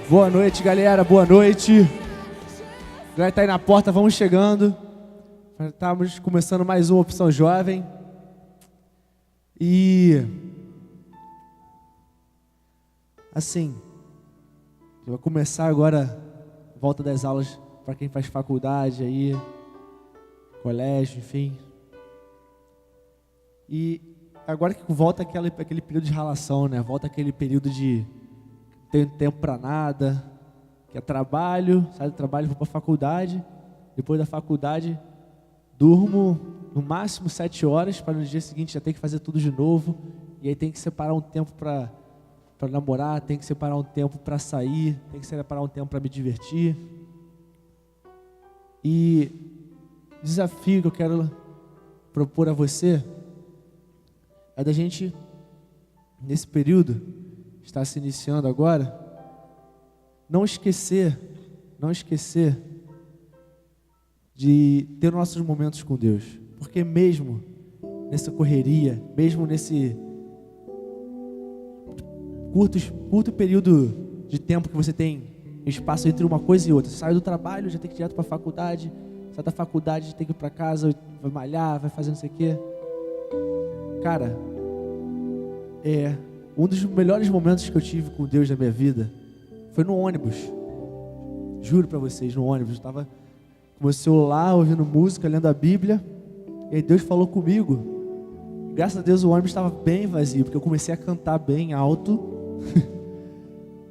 Boa noite, galera, boa noite. Galera tá aí na porta, vamos chegando. Estamos começando mais uma Opção Jovem. E assim, eu vou começar agora a volta das aulas para quem faz faculdade aí, colégio, enfim. E agora que volta aquele período de ralação, né? Volta aquele período de tenho tempo para nada, que é trabalho, saio do trabalho, vou para a faculdade, depois da faculdade durmo no máximo 7 horas, para no dia seguinte já ter que fazer tudo de novo, e aí tem que separar um tempo para namorar, tem que separar um tempo para sair, tem que separar um tempo para me divertir. E o desafio que eu quero propor a você é da gente, nesse período está se iniciando agora, não esquecer de ter nossos momentos com Deus, porque mesmo nessa correria, mesmo nesse curto período de tempo que você tem espaço entre uma coisa e outra, você sai do trabalho, já tem que ir direto para a faculdade, sai da faculdade, já tem que ir para casa, vai malhar, vai fazer não sei o quê. Cara, um dos melhores momentos que eu tive com Deus na minha vida foi no ônibus. Juro pra vocês, no ônibus. Eu estava com meu celular, ouvindo música, lendo a Bíblia. E aí Deus falou comigo. E graças a Deus o ônibus estava bem vazio, porque eu comecei a cantar bem alto.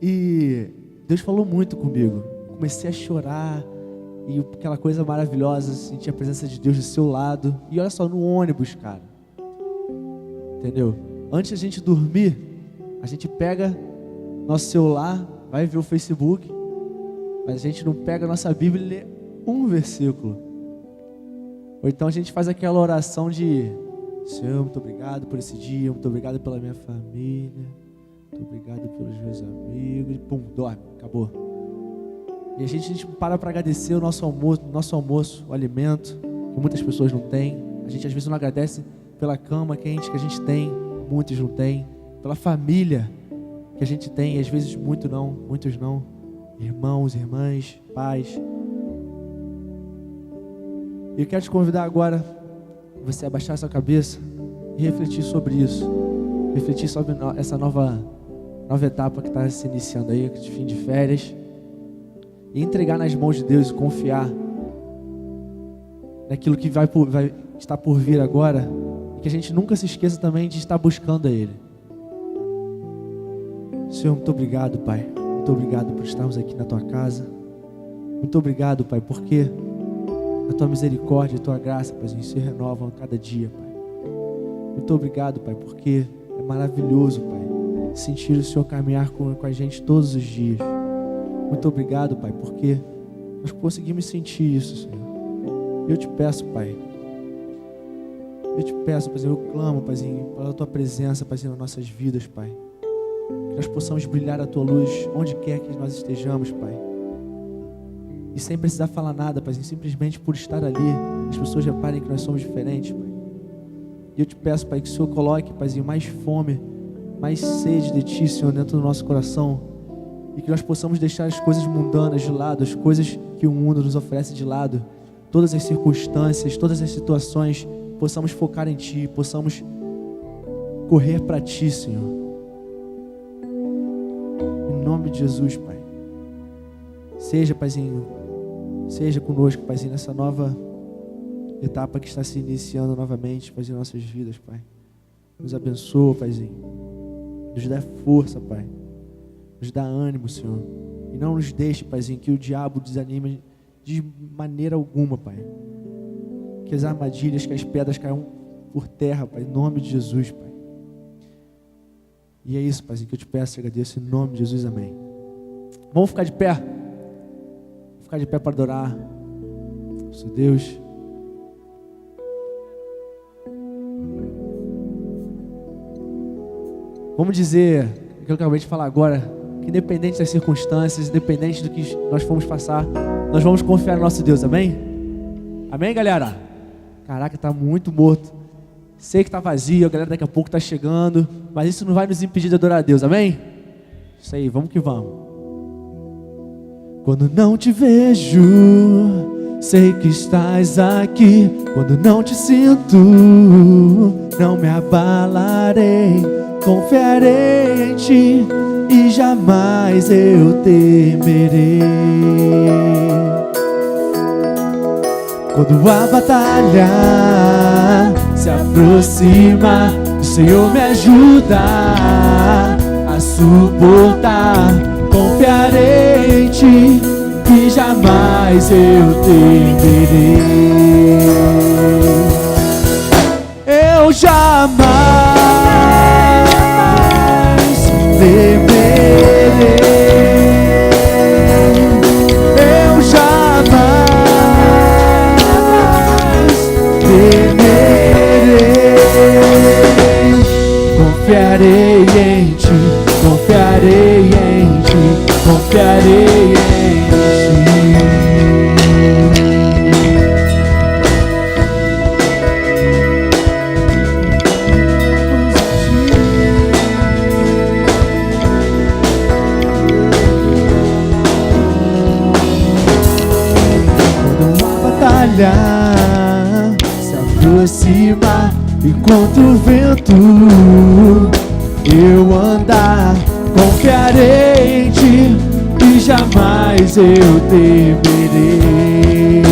E Deus falou muito comigo. Comecei a chorar. E aquela coisa maravilhosa, sentir a presença de Deus do seu lado. E olha só, no ônibus, cara. Entendeu? Antes da gente dormir, a gente pega nosso celular, vai ver o Facebook, mas a gente não pega a nossa Bíblia e lê um versículo. Ou então a gente faz aquela oração de: Senhor, muito obrigado por esse dia, muito obrigado pela minha família, muito obrigado pelos meus amigos, e pum, dorme, acabou. E a gente para agradecer o nosso almoço, o alimento, que muitas pessoas não têm. A gente às vezes não agradece pela cama quente que a gente tem, muitos não têm, pela família que a gente tem, e às vezes muitos não, irmãos, irmãs, pais. E eu quero te convidar agora, você abaixar sua cabeça e refletir sobre isso, refletir sobre essa nova etapa que está se iniciando aí, de fim de férias, e entregar nas mãos de Deus e confiar naquilo que vai estar por vir agora, e que a gente nunca se esqueça também de estar buscando a Ele. Senhor, muito obrigado, Pai. Muito obrigado por estarmos aqui na Tua casa. Muito obrigado, Pai, porque a Tua misericórdia e a Tua graça, Pai, se renovam a cada dia, Pai. Muito obrigado, Pai, porque é maravilhoso, Pai, sentir o Senhor caminhar com a gente todos os dias. Muito obrigado, Pai, porque nós conseguimos sentir isso, Senhor. Eu te peço, Pai. Eu te peço, Pai, eu clamo, Paizinho, pela Tua presença, Paizinho, nas nossas vidas, Pai. Que nós possamos brilhar a Tua luz onde quer que nós estejamos, Pai. E sem precisar falar nada, Pai, simplesmente por estar ali, as pessoas reparem que nós somos diferentes, Pai. E eu te peço, Pai, que o Senhor coloque, Paizinho, mais fome, mais sede de Ti, Senhor, dentro do nosso coração. E que nós possamos deixar as coisas mundanas de lado, as coisas que o mundo nos oferece de lado, todas as circunstâncias, todas as situações, possamos focar em Ti, possamos correr para Ti, Senhor. Em nome de Jesus, Pai. Seja, Paizinho, seja conosco, Paizinho, nessa nova etapa que está se iniciando novamente, Paizinho, em nossas vidas, Pai. Nos abençoa, Paizinho. Nos dá força, Pai. Nos dá ânimo, Senhor. E não nos deixe, Paizinho, que o diabo desanime de maneira alguma, Pai. Que as armadilhas, que as pedras caiam por terra, Pai, em nome de Jesus, Pai. E é isso, Paizinho, que eu te peço e agradeço em nome de Jesus, amém. Vamos ficar de pé? Vamos ficar de pé para adorar nosso Deus. Vamos dizer aquilo que eu acabei de falar agora, que independente das circunstâncias, independente do que nós fomos passar, nós vamos confiar no nosso Deus, amém? Amém, galera? Caraca, tá muito morto. Sei que está vazio, a galera daqui a pouco está chegando, mas isso não vai nos impedir de adorar a Deus, amém? Isso aí, vamos que vamos. Quando não te vejo, sei que estás aqui. Quando não te sinto, não me abalarei. Confiarei em ti e jamais eu temerei. Quando a batalha se aproxima, o Senhor me ajuda a suportar. Confiarei em ti e jamais eu temerei. Eu jamais temerei. Eu jamais temerei. Confiarei em ti, confiarei em ti, confiarei em ti. Se aproxima e contra o vento eu andar, confiarei em ti e jamais eu temerei.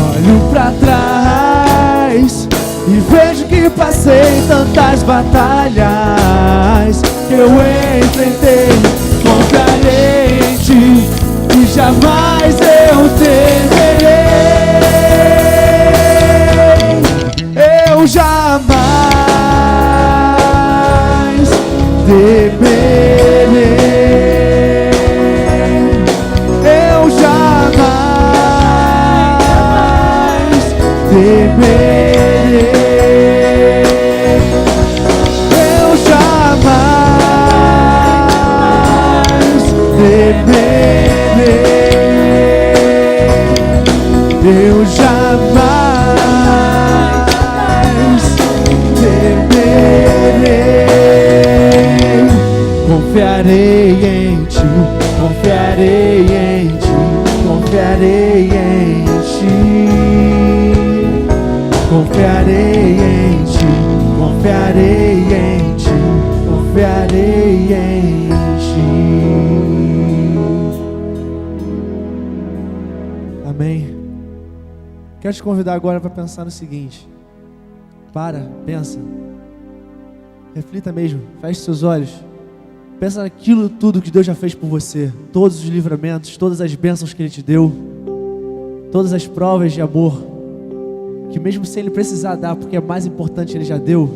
Olho pra trás e vejo que passei tantas batalhas que eu enfrentei. Confiarei em ti e jamais eu temerei. Eu jamais temerei. Eu jamais temerei. Eu jamais temerei. Eu jamais temerei. Confiarei em ti, confiarei em ti, confiarei em ti. Confiarei em ti, confiarei em ti, confiarei em ti. Amém. Quero te convidar agora para pensar no seguinte. Pensa. Reflita mesmo, feche seus olhos. Pensa naquilo tudo que Deus já fez por você. Todos os livramentos, todas as bênçãos que Ele te deu. Todas as provas de amor. Que mesmo sem Ele precisar dar, porque é mais importante, Ele já deu.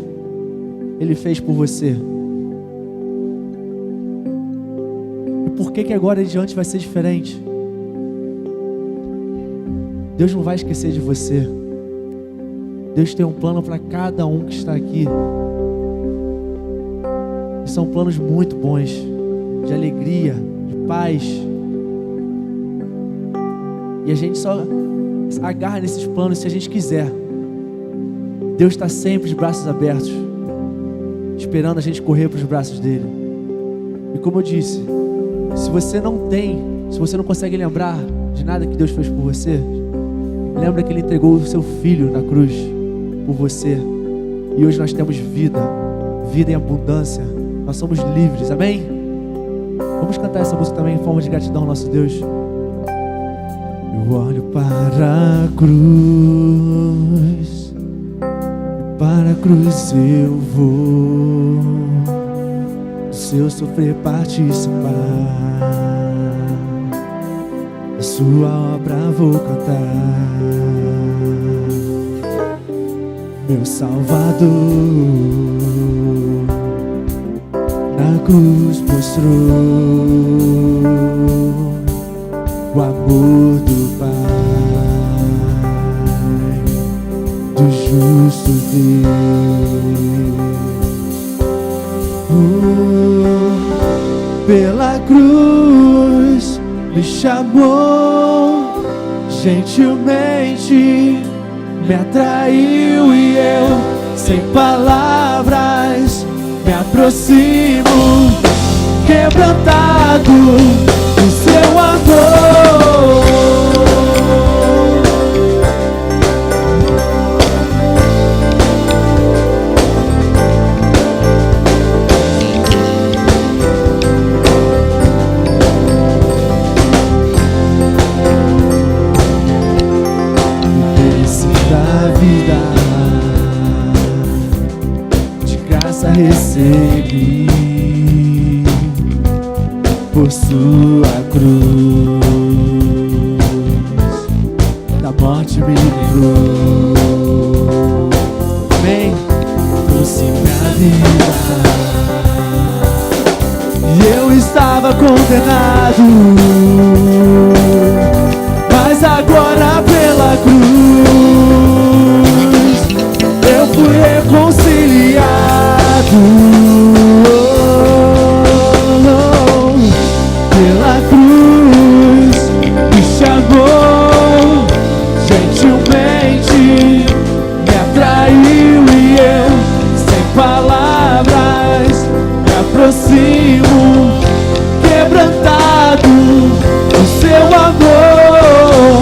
Ele fez por você. E por que agora em diante vai ser diferente? Deus não vai esquecer de você. Deus tem um plano para cada um que está aqui. E são planos muito bons, de alegria, de paz. E a gente só agarra nesses planos se a gente quiser. Deus está sempre de braços abertos, esperando a gente correr para os braços dele. E como eu disse, se você não consegue lembrar de nada que Deus fez por você, lembra que Ele entregou o seu Filho na cruz por você. E hoje nós temos vida em abundância. Nós somos livres, amém? Vamos cantar essa música também em forma de gratidão ao nosso Deus. Eu olho para a cruz, para a cruz eu vou, do seu sofrer participar, da sua obra vou cantar. Meu Salvador na cruz mostrou o amor do Pai, do justo Deus. Pela cruz me chamou gentilmente, me atraiu e eu, sem palavras, me aproximo. Quebrou quebrantado o seu amor. Recebi por sua cruz, da morte me livrou. Amém. Trouxe minha vida e eu estava condenado, mas agora pela cruz eu fui reconciliado. Pela cruz me chamou, gentilmente me atraiu e eu, sem palavras, me aproximo, quebrantado do seu amor.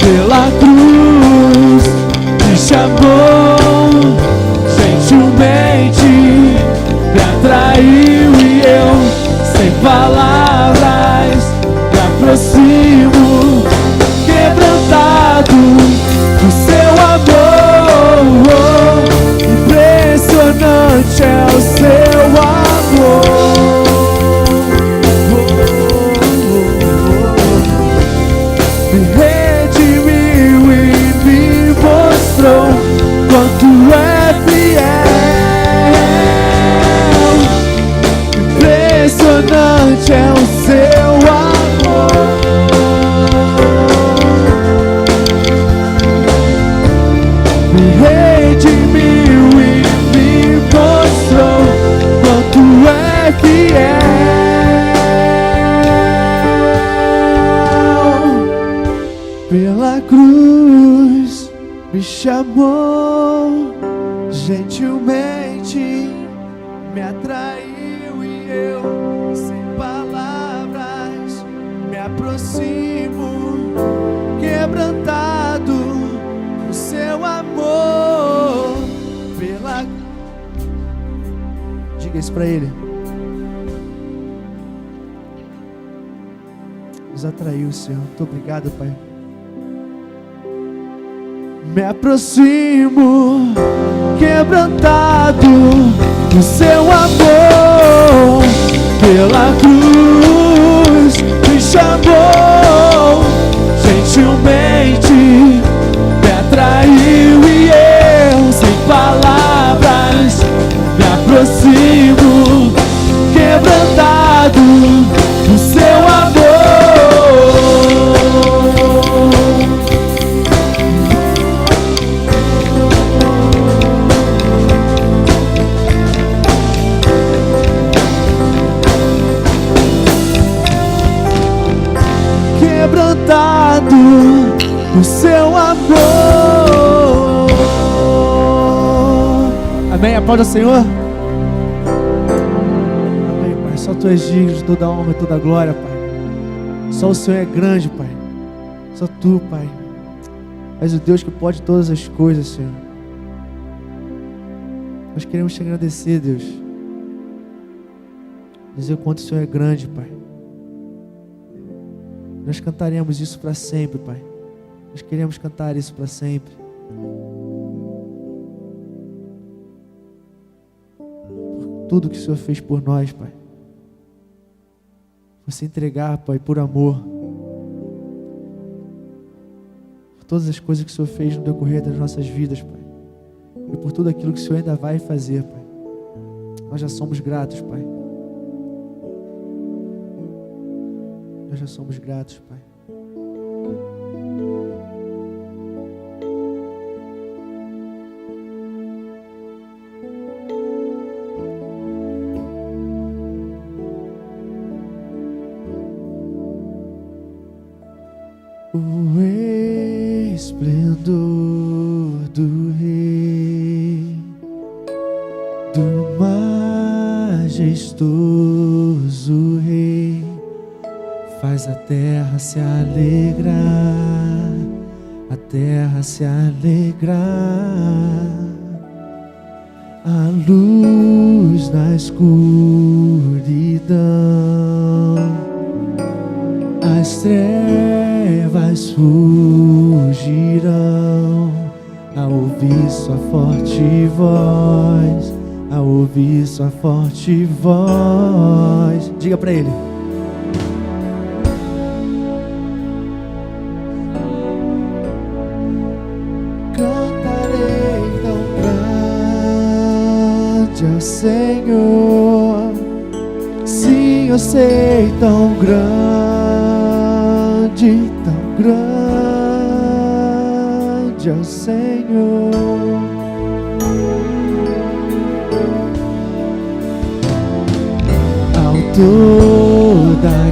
Pela cruz me chamou, gentilmente me atraiu e eu, sem palavras, me aproximo, quebrantado do seu amor. Impressionante é o seu amor. Me redimiu e me mostrou quanto é fiel. Impressionante é o seu amor. Me redimiu e me mostrou quanto é fiel. Pela cruz me chamou, gentilmente me atraiu e eu, sem palavras, me aproximo, quebrantado no seu amor. Pela... Diga isso pra ele. Nos atraiu, Senhor. Muito obrigado, Pai. Me aproximo, quebrantado do seu amor. Pela cruz me chamou, gentilmente me atraiu e eu, sem palavras, me aproximo, quebrantado do seu amor. Quebrantado do seu amor. Amém? Aplauda o Senhor. Amém, Pai. Só Tu és digno de toda a honra e toda a glória, Pai. Só o Senhor é grande, Pai. Só Tu, Pai. És o Deus que pode todas as coisas, Senhor. Nós queremos Te agradecer, Deus. Dizer o quanto o Senhor é grande, Pai. Nós cantaremos isso para sempre, Pai. Nós queremos cantar isso para sempre. Por tudo que o Senhor fez por nós, Pai. Por se entregar, Pai, por amor. Por todas as coisas que o Senhor fez no decorrer das nossas vidas, Pai. E por tudo aquilo que o Senhor ainda vai fazer, Pai. Nós já somos gratos, Pai. Nós já somos gratos, Pai. O esplendor do Rei, do majestoso Rei, faz a terra se alegrar, a terra se alegrar. A luz na escuridão, as trevas fugirão ao ouvir sua forte voz, ao ouvir sua forte voz. Diga para ele. Cantarei tão grande ao Senhor, sim, eu sei, tão grande ao Senhor. Autor da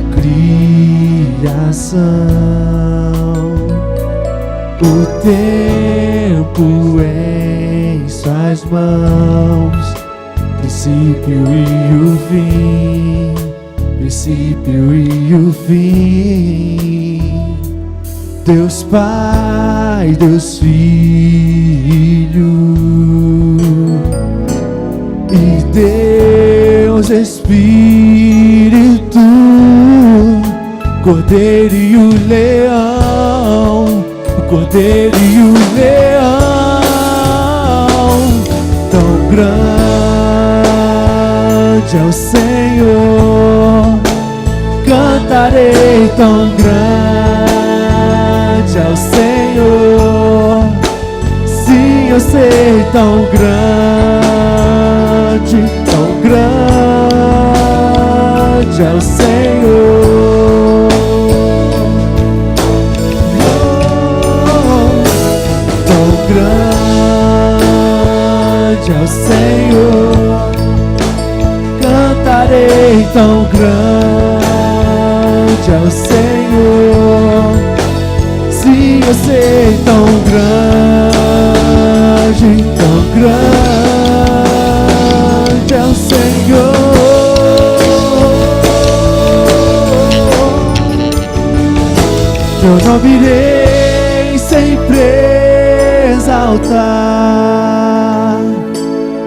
criação, o tempo em suas mãos, princípio e o fim, princípio e o fim. Deus Pai, Deus Filho e Deus Espírito, Cordeiro e o leão, o Cordeiro e o leão. Tão grande é o Senhor, cantarei tão grande ao Senhor, sim, eu sei, tão grande ao Senhor. Tão grande ao Senhor, cantarei tão grande ao Senhor, sim, eu sei, tão grande é o Senhor. Teu nome irei sempre exaltar,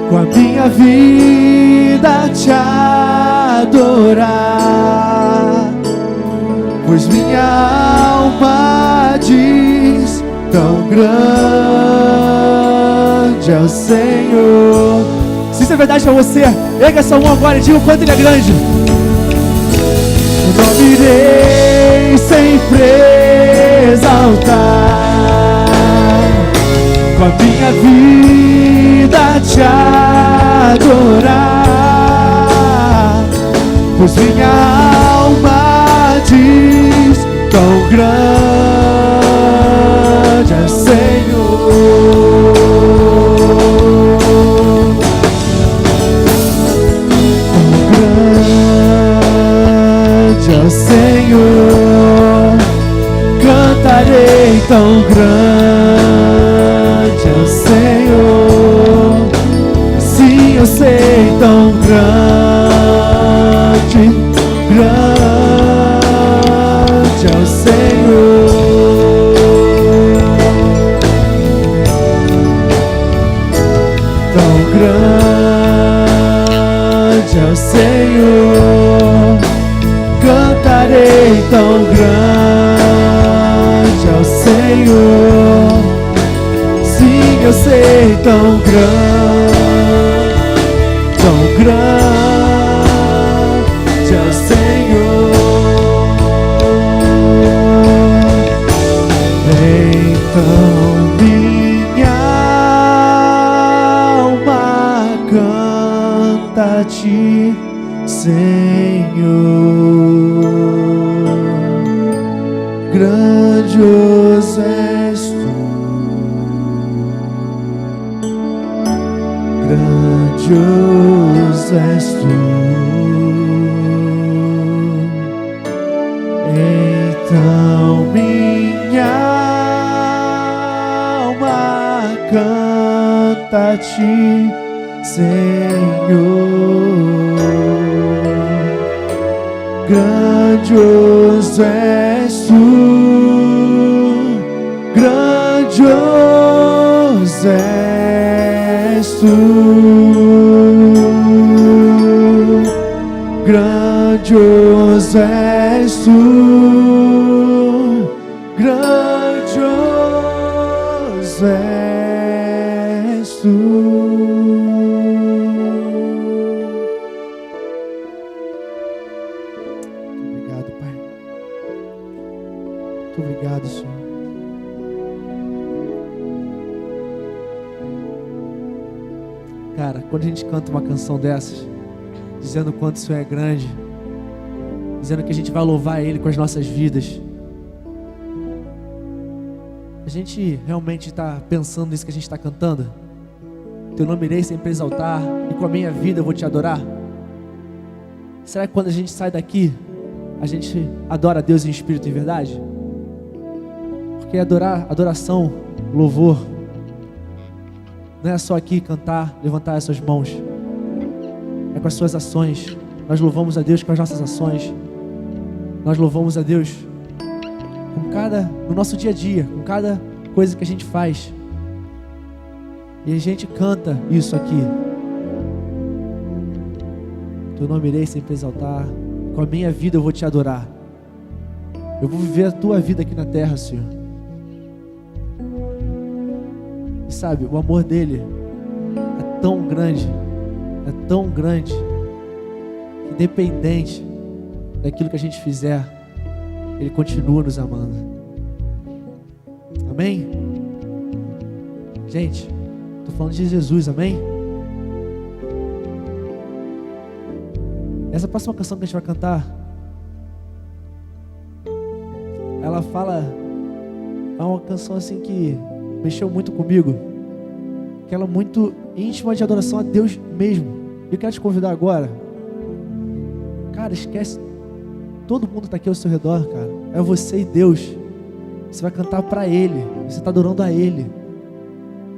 com a minha vida te adorar, pois minha alma diz: tão grande é o Senhor. Se isso é verdade pra você, erga essa mão agora e diga o quanto ele é grande. Teu nome irei sempre exaltar, com a minha vida te adorar, pois minha alma diz: tão grande é o Senhor. Tão grande é o Senhor, cantarei tão grande é o Senhor, sim, eu sei, tão grande é o Senhor. Tão grande é o Senhor, cantarei tão grande ao Senhor, sim, eu sei, tão grande ao Senhor. Então minha alma canta a ti, Senhor. Grandioso és tu, grandioso és tu. Então minha alma canta a ti, Senhor. Grandioso grandioso és tu, grandioso és tu, grandioso és tu, grandioso és tu. Obrigado, Pai. Muito obrigado, Senhor. Cara, quando a gente canta uma canção dessas, dizendo o quanto o Senhor é grande, dizendo que a gente vai louvar Ele com as nossas vidas, a gente realmente está pensando nisso que a gente está cantando? Teu nome irei sempre exaltar, e com a minha vida eu vou te adorar? Será que quando a gente sai daqui, a gente adora a Deus em espírito e verdade? Porque adoração, louvor, não é só aqui cantar, levantar as suas mãos. É com as suas ações. Nós louvamos a Deus com as nossas ações. Nós louvamos a Deus no nosso dia a dia, com cada coisa que a gente faz. E a gente canta isso aqui. Teu nome irei sempre exaltar. Com a minha vida eu vou te adorar. Eu vou viver a tua vida aqui na terra, Senhor. E sabe, o amor dele é tão grande, que independente daquilo que a gente fizer, Ele continua nos amando. Amém? Gente, estou falando de Jesus, amém? Essa próxima canção que a gente vai cantar, ela fala, é uma canção assim que mexeu muito comigo, que ela é muito íntima de adoração a Deus mesmo. Eu quero te convidar agora, cara, esquece, todo mundo está aqui ao seu redor, cara, é você e Deus. Você vai cantar para Ele, você está adorando a Ele.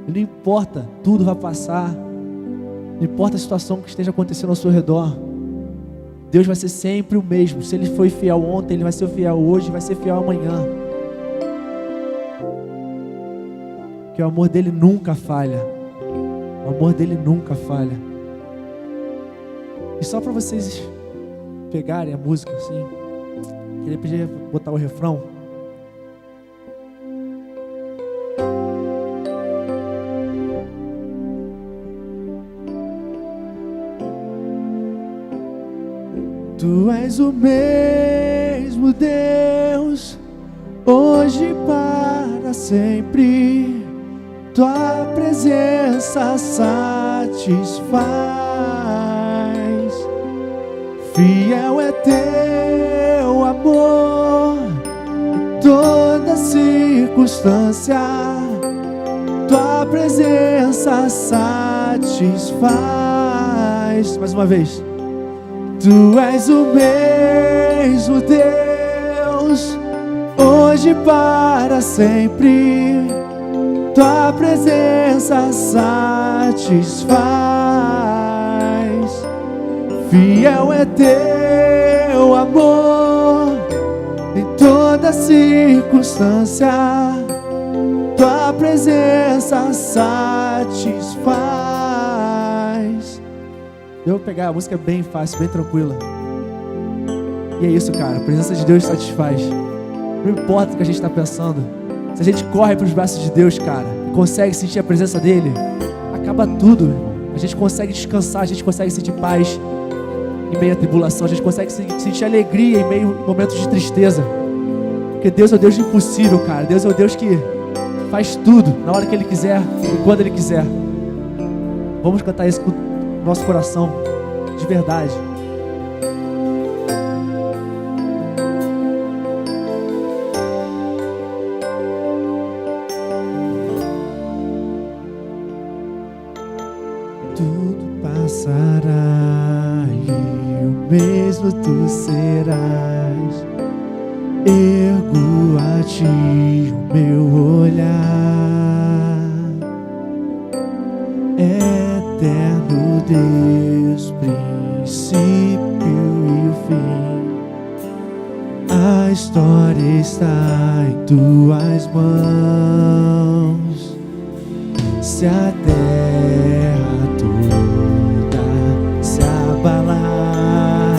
E não importa, tudo vai passar, não importa a situação que esteja acontecendo ao seu redor, Deus vai ser sempre o mesmo. Se Ele foi fiel ontem, Ele vai ser fiel hoje, vai ser fiel amanhã. Que o amor dele nunca falha. O amor dele nunca falha. E só para vocês pegarem a música assim, queria pedir botar o refrão. Tu és o mesmo Deus, hoje e para sempre. Tua presença satisfaz. Fiel é teu amor em toda circunstância. Tua presença satisfaz. Mais uma vez. Tu és o mesmo Deus, hoje e para sempre. Tua presença satisfaz. Fiel é teu amor em toda circunstância. Tua presença satisfaz. Eu vou pegar a música bem fácil, bem tranquila. E é isso, cara. A presença de Deus satisfaz. Não importa o que a gente está pensando. Se a gente corre para os braços de Deus, cara, e consegue sentir a presença dEle, acaba tudo, irmão. A gente consegue descansar, a gente consegue sentir paz em meio à tribulação, a gente consegue sentir alegria em meio a momentos de tristeza. Porque Deus é o Deus do impossível, cara. Deus é o Deus que faz tudo na hora que Ele quiser e quando Ele quiser. Vamos cantar isso com o nosso coração, de verdade. Tudo passará e o mesmo tu serás. Ergo a ti o meu olhar. Eterno Deus, princípio e o fim. história está em tuas mãos. Se a terra toda se abalar,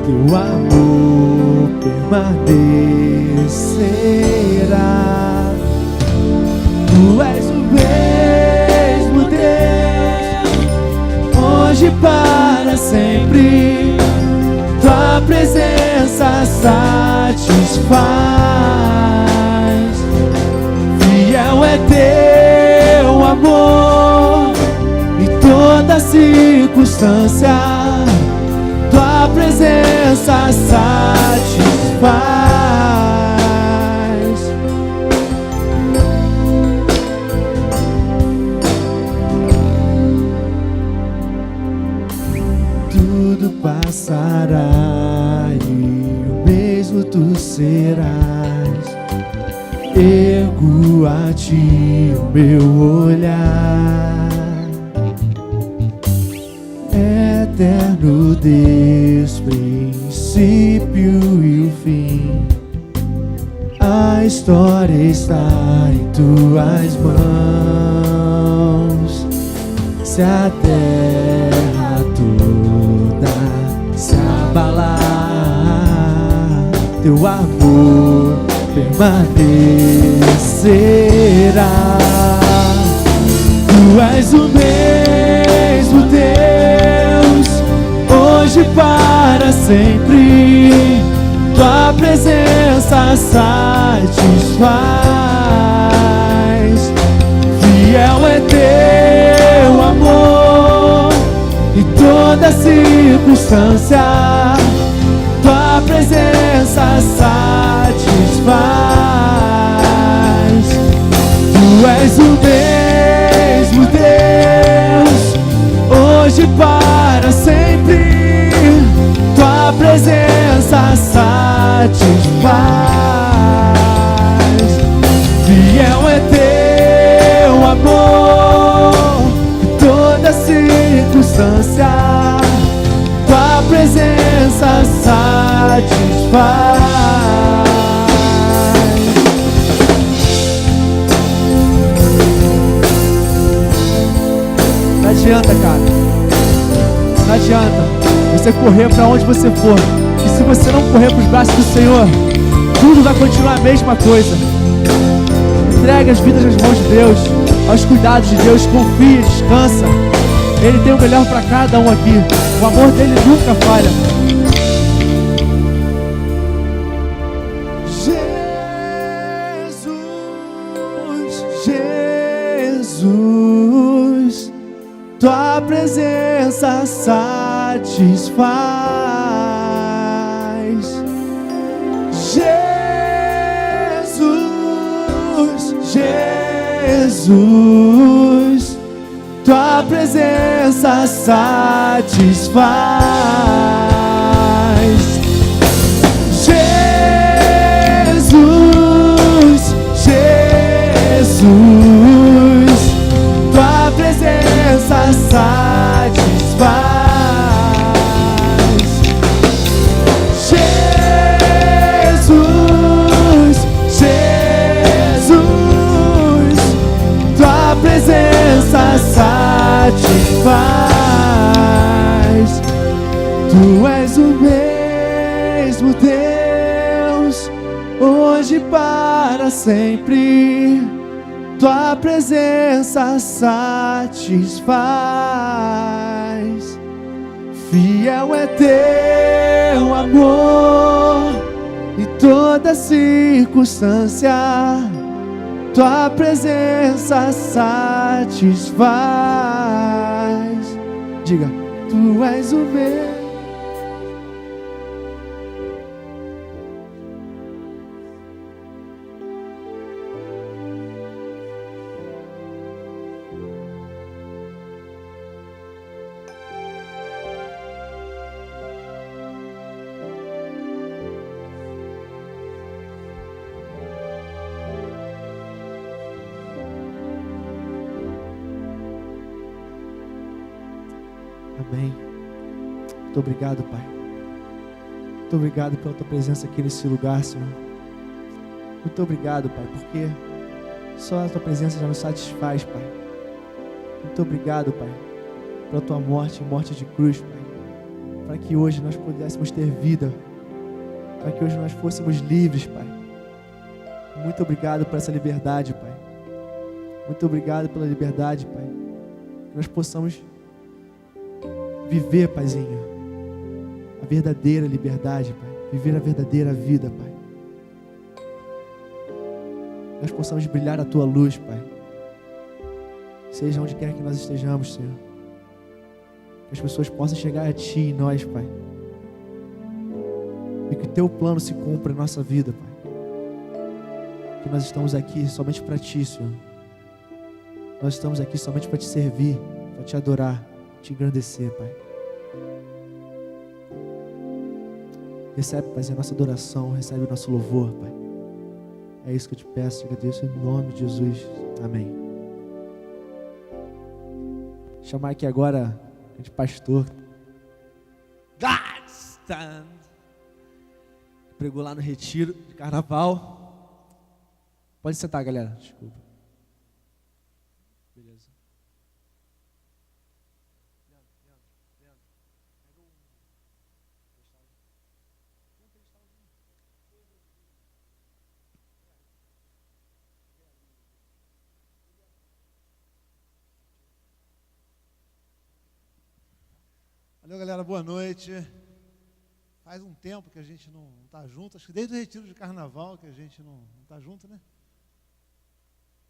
teu amor permanecerá. Tu és o mesmo Deus, hoje para sempre. Tua presença satisfaz. Fiel é teu amor em toda circunstância. Tua presença satisfaz. Tudo passará e o mesmo tu serás. Ergo a ti o meu olhar. Eterno Deus, princípio e o fim, a história está em tuas mãos. Se a terra toda se abalar, teu amor permanecerá. Tu és o mesmo Deus, hoje para sempre. Tua presença satisfaz. Fiel é teu amor em toda circunstância. Tua presença satisfaz. Tu és o mesmo Deus, hoje para sempre. Tua presença satisfaz. Fiel é teu amor em toda circunstância. Tua presença satisfaz. Não adianta, cara. Não adianta você correr para onde você for. E se você não correr para os braços do Senhor, tudo vai continuar a mesma coisa. Entregue as vidas nas mãos de Deus, aos cuidados de Deus. Confie, descansa. Ele tem o melhor para cada um aqui. O amor dele nunca falha. Jesus, tua presença satisfaz. Jesus, tua presença satisfaz. Jesus, tua presença satisfaz. Jesus, tua presença satisfaz. Tu és o mesmo Deus, hoje para sempre. Tua presença satisfaz. Fiel é teu amor em toda circunstância. Tua presença satisfaz. Diga, tu és o meu. Amém. Muito obrigado, Pai. Muito Muito obrigado pela tua presença aqui nesse lugar, Senhor. Muito obrigado, Pai, porque só a tua presença já nos satisfaz, Pai. Muito obrigado, Pai, pela tua morte de cruz, Pai, para que hoje nós pudéssemos ter vida, para que hoje nós fôssemos livres, Pai. Muito obrigado por essa liberdade, Pai. Muito obrigado pela liberdade, Pai. Que nós possamos viver, Paizinho, a verdadeira liberdade, Pai. Viver a verdadeira vida, Pai. Nós possamos brilhar a tua luz, Pai. Seja onde quer que nós estejamos, Senhor. Que as pessoas possam chegar a Ti e nós, Pai. E que o Teu plano se cumpra em nossa vida, Pai. Que nós estamos aqui somente para Ti, Senhor. Nós estamos aqui somente para Te servir, para Te adorar, Te engrandecer, Pai. Recebe, Pai, a nossa adoração, recebe o nosso louvor, Pai. É isso que eu te peço, te agradeço em nome de Jesus. Amém. Vou chamar aqui agora de pastor Gladstone, que pregou lá no retiro de carnaval. Pode sentar, galera. Desculpa. Beleza. Valeu, galera, boa noite. Faz um tempo que a gente não está junto, acho que desde o retiro de carnaval que a gente não está junto, né?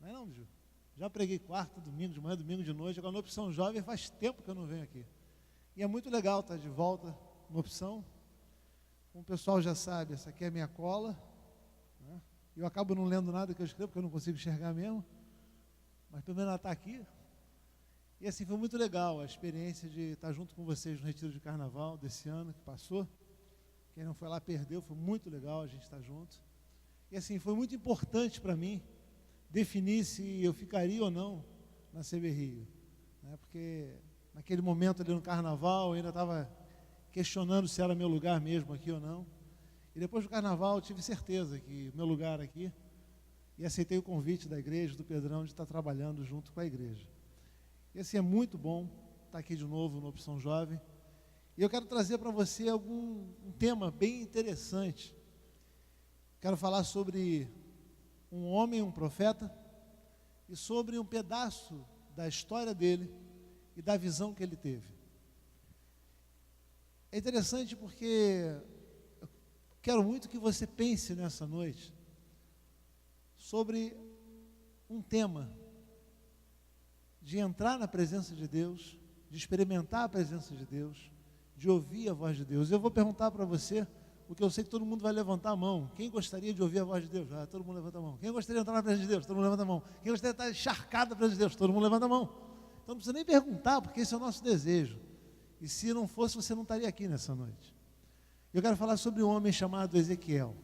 Não é não, Ju? Já preguei quarta, domingo de manhã, domingo de noite, agora na Opção Jovem faz tempo que eu não venho aqui. E é muito legal estar de volta na Opção. Como o pessoal já sabe, essa aqui é a minha cola, né? Eu acabo não lendo nada que eu escrevo, porque eu não consigo enxergar mesmo, mas pelo menos ela está aqui. E assim, foi muito legal a experiência de estar junto com vocês no retiro de carnaval desse ano que passou. Quem não foi lá perdeu, foi muito legal a gente estar junto. E assim, foi muito importante para mim definir se eu ficaria ou não na CB Rio, né? Porque naquele momento ali no carnaval eu ainda estava questionando se era meu lugar mesmo aqui ou não. E depois do carnaval eu tive certeza que meu lugar aqui, e aceitei o convite da igreja, do Pedrão, de estar trabalhando junto com a igreja. E assim, é muito bom estar aqui de novo no Opção Jovem. E eu quero trazer para você um tema bem interessante. Quero falar sobre um homem, um profeta, e sobre um pedaço da história dele e da visão que ele teve. É interessante porque eu quero muito que você pense nessa noite sobre um tema de entrar na presença de Deus, de experimentar a presença de Deus, de ouvir a voz de Deus. Eu vou perguntar para você, porque eu sei que todo mundo vai levantar a mão. Quem gostaria de ouvir a voz de Deus? Ah, todo mundo levanta a mão. Quem gostaria de entrar na presença de Deus? Todo mundo levanta a mão. Quem gostaria de estar encharcado na presença de Deus? Todo mundo levanta a mão. Então não precisa nem perguntar, porque esse é o nosso desejo. E se não fosse, você não estaria aqui nessa noite. Eu quero falar sobre um homem chamado Ezequiel.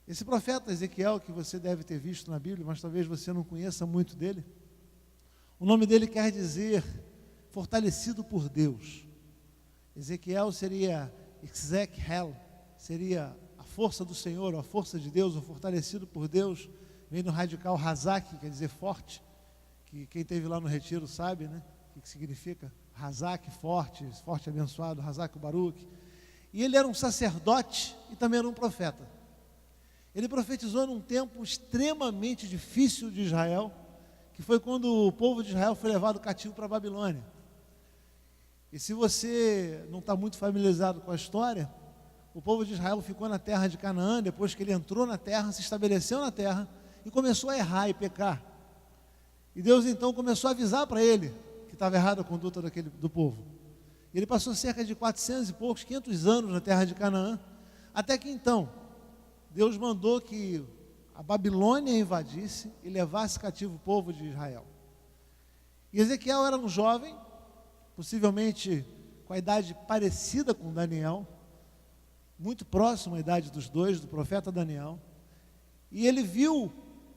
Esse profeta Ezequiel, que você deve ter visto na Bíblia, mas talvez você não conheça muito dele. O nome dele quer dizer fortalecido por Deus. Ezequiel seria Exekiel, seria a força do Senhor, ou a força de Deus, ou fortalecido por Deus. Vem do radical Razak, quer dizer forte, que quem esteve lá no retiro sabe, né? O que significa Razak, forte, forte abençoado, Razak Baruch. E ele era um sacerdote e também era um profeta. Ele profetizou num tempo extremamente difícil de Israel, que foi quando o povo de Israel foi levado cativo para a Babilônia. E se você não está muito familiarizado com a história, o povo de Israel ficou na terra de Canaã, depois que ele entrou na terra, se estabeleceu na terra e começou a errar e pecar. E Deus então começou a avisar para ele que estava errada a conduta do povo. Ele passou cerca de 400 e poucos, 500 anos na terra de Canaã, até que então Deus mandou que a Babilônia invadisse e levasse cativo o povo de Israel. E Ezequiel era um jovem, possivelmente com a idade parecida com Daniel, muito próximo à idade dos dois, do profeta Daniel. E ele viu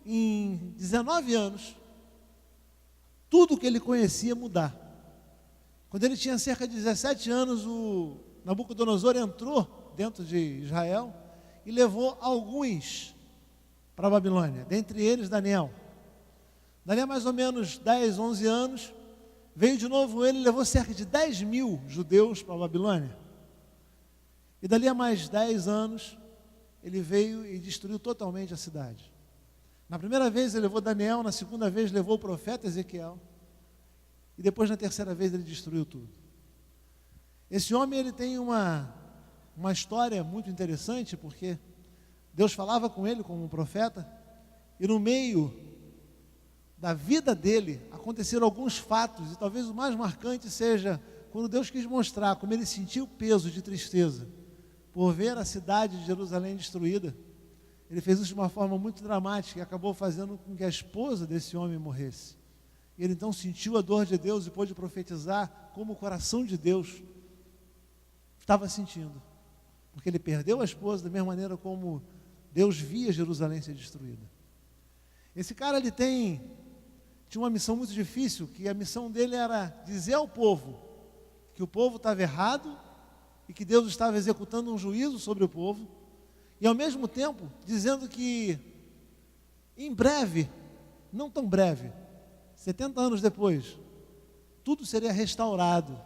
em 19 anos tudo que ele conhecia mudar. Quando ele tinha cerca de 17 anos, o Nabucodonosor entrou dentro de Israel e levou alguns para a Babilônia, dentre eles Daniel. Dali a mais ou menos 10, 11 anos, veio de novo ele e levou cerca de 10.000 judeus para a Babilônia. E dali a mais 10 anos, ele veio e destruiu totalmente a cidade. Na primeira vez ele levou Daniel, na segunda vez levou o profeta Ezequiel, e depois na terceira vez ele destruiu tudo. Esse homem ele tem uma história muito interessante, porque Deus falava com ele como um profeta, e no meio da vida dele aconteceram alguns fatos, e talvez o mais marcante seja quando Deus quis mostrar como ele sentiu o peso de tristeza por ver a cidade de Jerusalém destruída. Ele fez isso de uma forma muito dramática e acabou fazendo com que a esposa desse homem morresse. Ele então sentiu a dor de Deus e pôde profetizar como o coração de Deus estava sentindo, porque ele perdeu a esposa da mesma maneira como Deus via Jerusalém ser destruída. Esse cara ele tinha uma missão muito difícil, que a missão dele era dizer ao povo que o povo estava errado e que Deus estava executando um juízo sobre o povo, e ao mesmo tempo dizendo que em breve, não tão breve, 70 anos depois, tudo seria restaurado.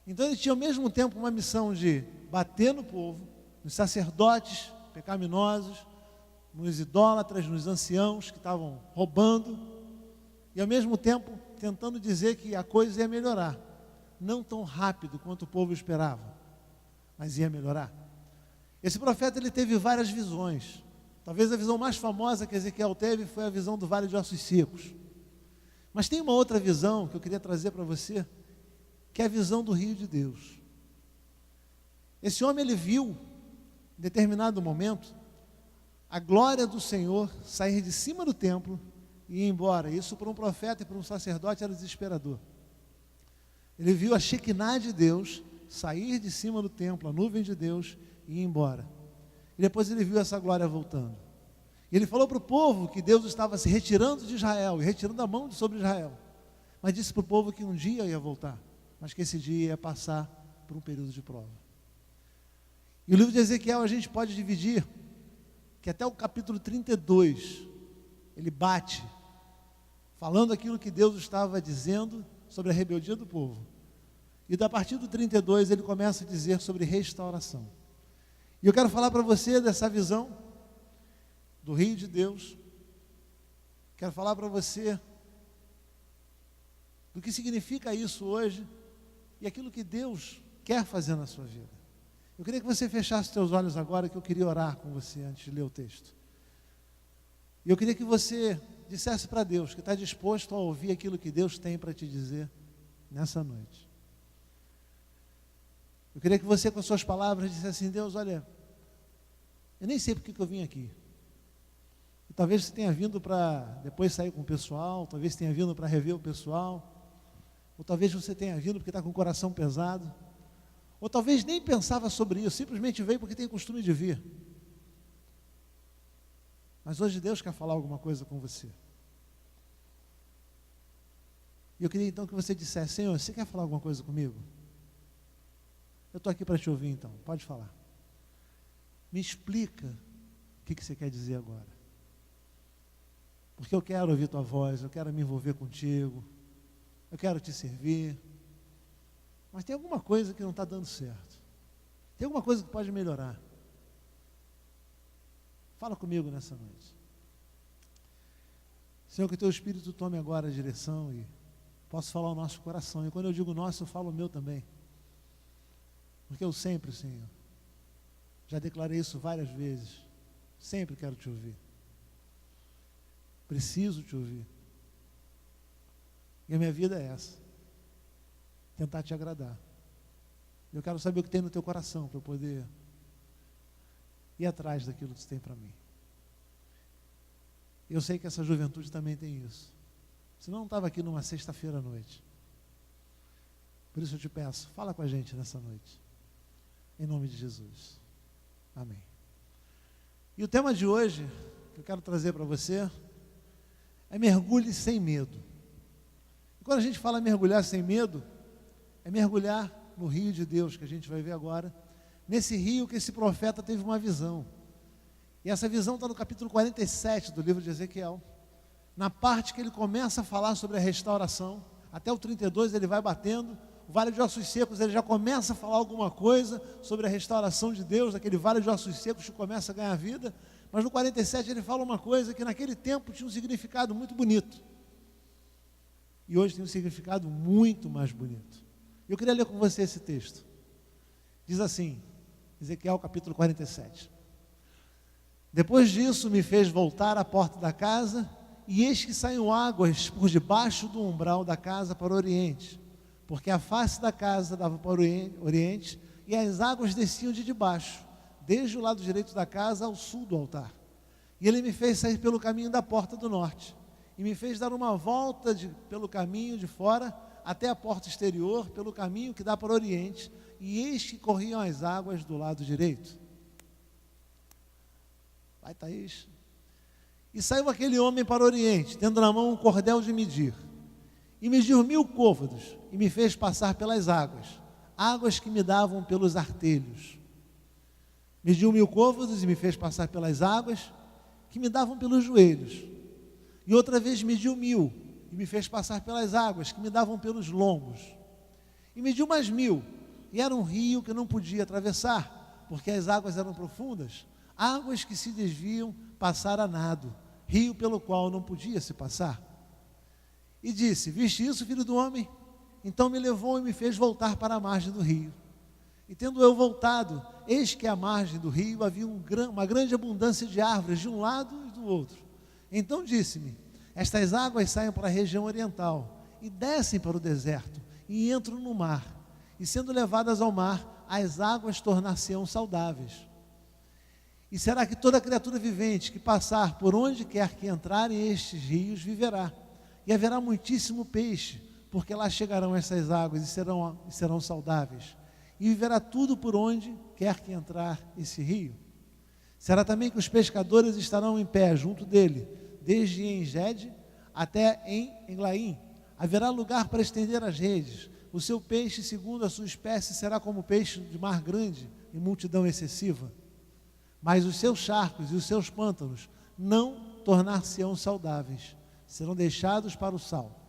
Então ele tinha ao mesmo tempo uma missão de bater no povo, nos sacerdotes pecaminosos, nos idólatras, nos anciãos que estavam roubando, e ao mesmo tempo tentando dizer que a coisa ia melhorar, não tão rápido quanto o povo esperava, mas ia melhorar. Esse profeta ele teve várias visões. Talvez a visão mais famosa que Ezequiel teve foi a visão do Vale de Ossos Secos. Mas tem uma outra visão que eu queria trazer para você, que é a visão do rio de Deus. Esse homem ele viu, em determinado momento, a glória do Senhor sair de cima do templo e ir embora. Isso para um profeta e para um sacerdote era desesperador. Ele viu a Shekinah de Deus sair de cima do templo, a nuvem de Deus, e ir embora. E depois ele viu essa glória voltando. E ele falou para o povo que Deus estava se retirando de Israel, e retirando a mão de sobre Israel. Mas disse para o povo que um dia ia voltar, mas que esse dia ia passar por um período de prova. E o livro de Ezequiel a gente pode dividir, que até o capítulo 32, ele bate, falando aquilo que Deus estava dizendo sobre a rebeldia do povo. E a partir do 32 ele começa a dizer sobre restauração. E eu quero falar para você dessa visão do rio de Deus. Quero falar para você do que significa isso hoje e aquilo que Deus quer fazer na sua vida. Eu queria que você fechasse os seus olhos agora, que eu queria orar com você antes de ler o texto. E eu queria que você dissesse para Deus que está disposto a ouvir aquilo que Deus tem para te dizer nessa noite. Eu queria que você, com as suas palavras, dissesse assim: Deus, olha, eu nem sei porque que eu vim aqui. E talvez você tenha vindo para depois sair com o pessoal, talvez tenha vindo para rever o pessoal, ou talvez você tenha vindo porque está com o coração pesado, ou talvez nem pensava sobre isso, simplesmente veio porque tem costume de vir. Mas hoje Deus quer falar alguma coisa com você. E eu queria então que você dissesse: Senhor, você quer falar alguma coisa comigo? Eu estou aqui para te ouvir então, pode falar. Me explica o que você quer dizer agora. Porque eu quero ouvir tua voz, eu quero me envolver contigo, eu quero te servir. Mas tem alguma coisa que não está dando certo. Tem alguma coisa que pode melhorar. Fala comigo nessa noite. Senhor, que teu Espírito tome agora a direção e possa falar o nosso coração. E quando eu digo nosso, eu falo o meu também. Porque eu sempre, Senhor, já declarei isso várias vezes, sempre quero te ouvir. Preciso te ouvir. E a minha vida é essa. Tentar te agradar. Eu quero saber o que tem no teu coração para eu poder ir atrás daquilo que você tem para mim. Eu sei que essa juventude também tem isso. Senão não estava aqui numa sexta-feira à noite. Por isso eu te peço, fala com a gente nessa noite. Em nome de Jesus. Amém. E o tema de hoje, que eu quero trazer para você, é mergulhe sem medo. E quando a gente fala mergulhar sem medo, é mergulhar no rio de Deus, que a gente vai ver agora, nesse rio que esse profeta teve uma visão. E essa visão está no capítulo 47 do livro de Ezequiel, na parte que ele começa a falar sobre a restauração. Até o 32 ele vai batendo. O Vale de Ossos Secos, ele já começa a falar alguma coisa sobre a restauração de Deus, aquele Vale de Ossos Secos que começa a ganhar vida. Mas no 47 ele fala uma coisa que naquele tempo tinha um significado muito bonito. E hoje tem um significado muito mais bonito. Eu queria ler com você esse texto. Diz assim, Ezequiel capítulo 47. Depois disso me fez voltar à porta da casa, e eis que saíam águas por debaixo do umbral da casa para o oriente, porque a face da casa dava para o oriente, e as águas desciam de debaixo, desde o lado direito da casa ao sul do altar. E ele me fez sair pelo caminho da porta do norte, e me fez dar uma volta pelo caminho de fora, até a porta exterior, pelo caminho que dá para o oriente, e eis que corriam as águas do lado direito. Vai, Thaís. E saiu aquele homem para o oriente, tendo na mão um cordel de medir, e mediu 1000 côvados, e me fez passar pelas águas, águas que me davam pelos artelhos. Mediu 1000 côvados e me fez passar pelas águas que me davam pelos joelhos. E outra vez mediu 1000 e me fez passar pelas águas que me davam pelos lombos. E mediu mais 1000, e era um rio que não podia atravessar, porque as águas eram profundas, águas que se desviam passar a nado, rio pelo qual não podia se passar. E disse: viste isso, filho do homem? Então me levou e me fez voltar para a margem do rio. E tendo eu voltado, eis que à margem do rio havia uma grande abundância de árvores de um lado e do outro. Então disse-me: estas águas saem para a região oriental e descem para o deserto e entram no mar, e sendo levadas ao mar, as águas tornar-se-ão saudáveis. E será que toda criatura vivente que passar por onde quer que entrarem estes rios viverá, e haverá muitíssimo peixe, porque lá chegarão essas águas e serão saudáveis, e viverá tudo por onde quer que entrar esse rio. Será também que os pescadores estarão em pé junto dele, desde En-Gede até em Englaim. Haverá lugar para estender as redes. O seu peixe, segundo a sua espécie, será como peixe de mar grande e multidão excessiva. Mas os seus charcos e os seus pântanos não tornar-se-ão saudáveis, serão deixados para o sal.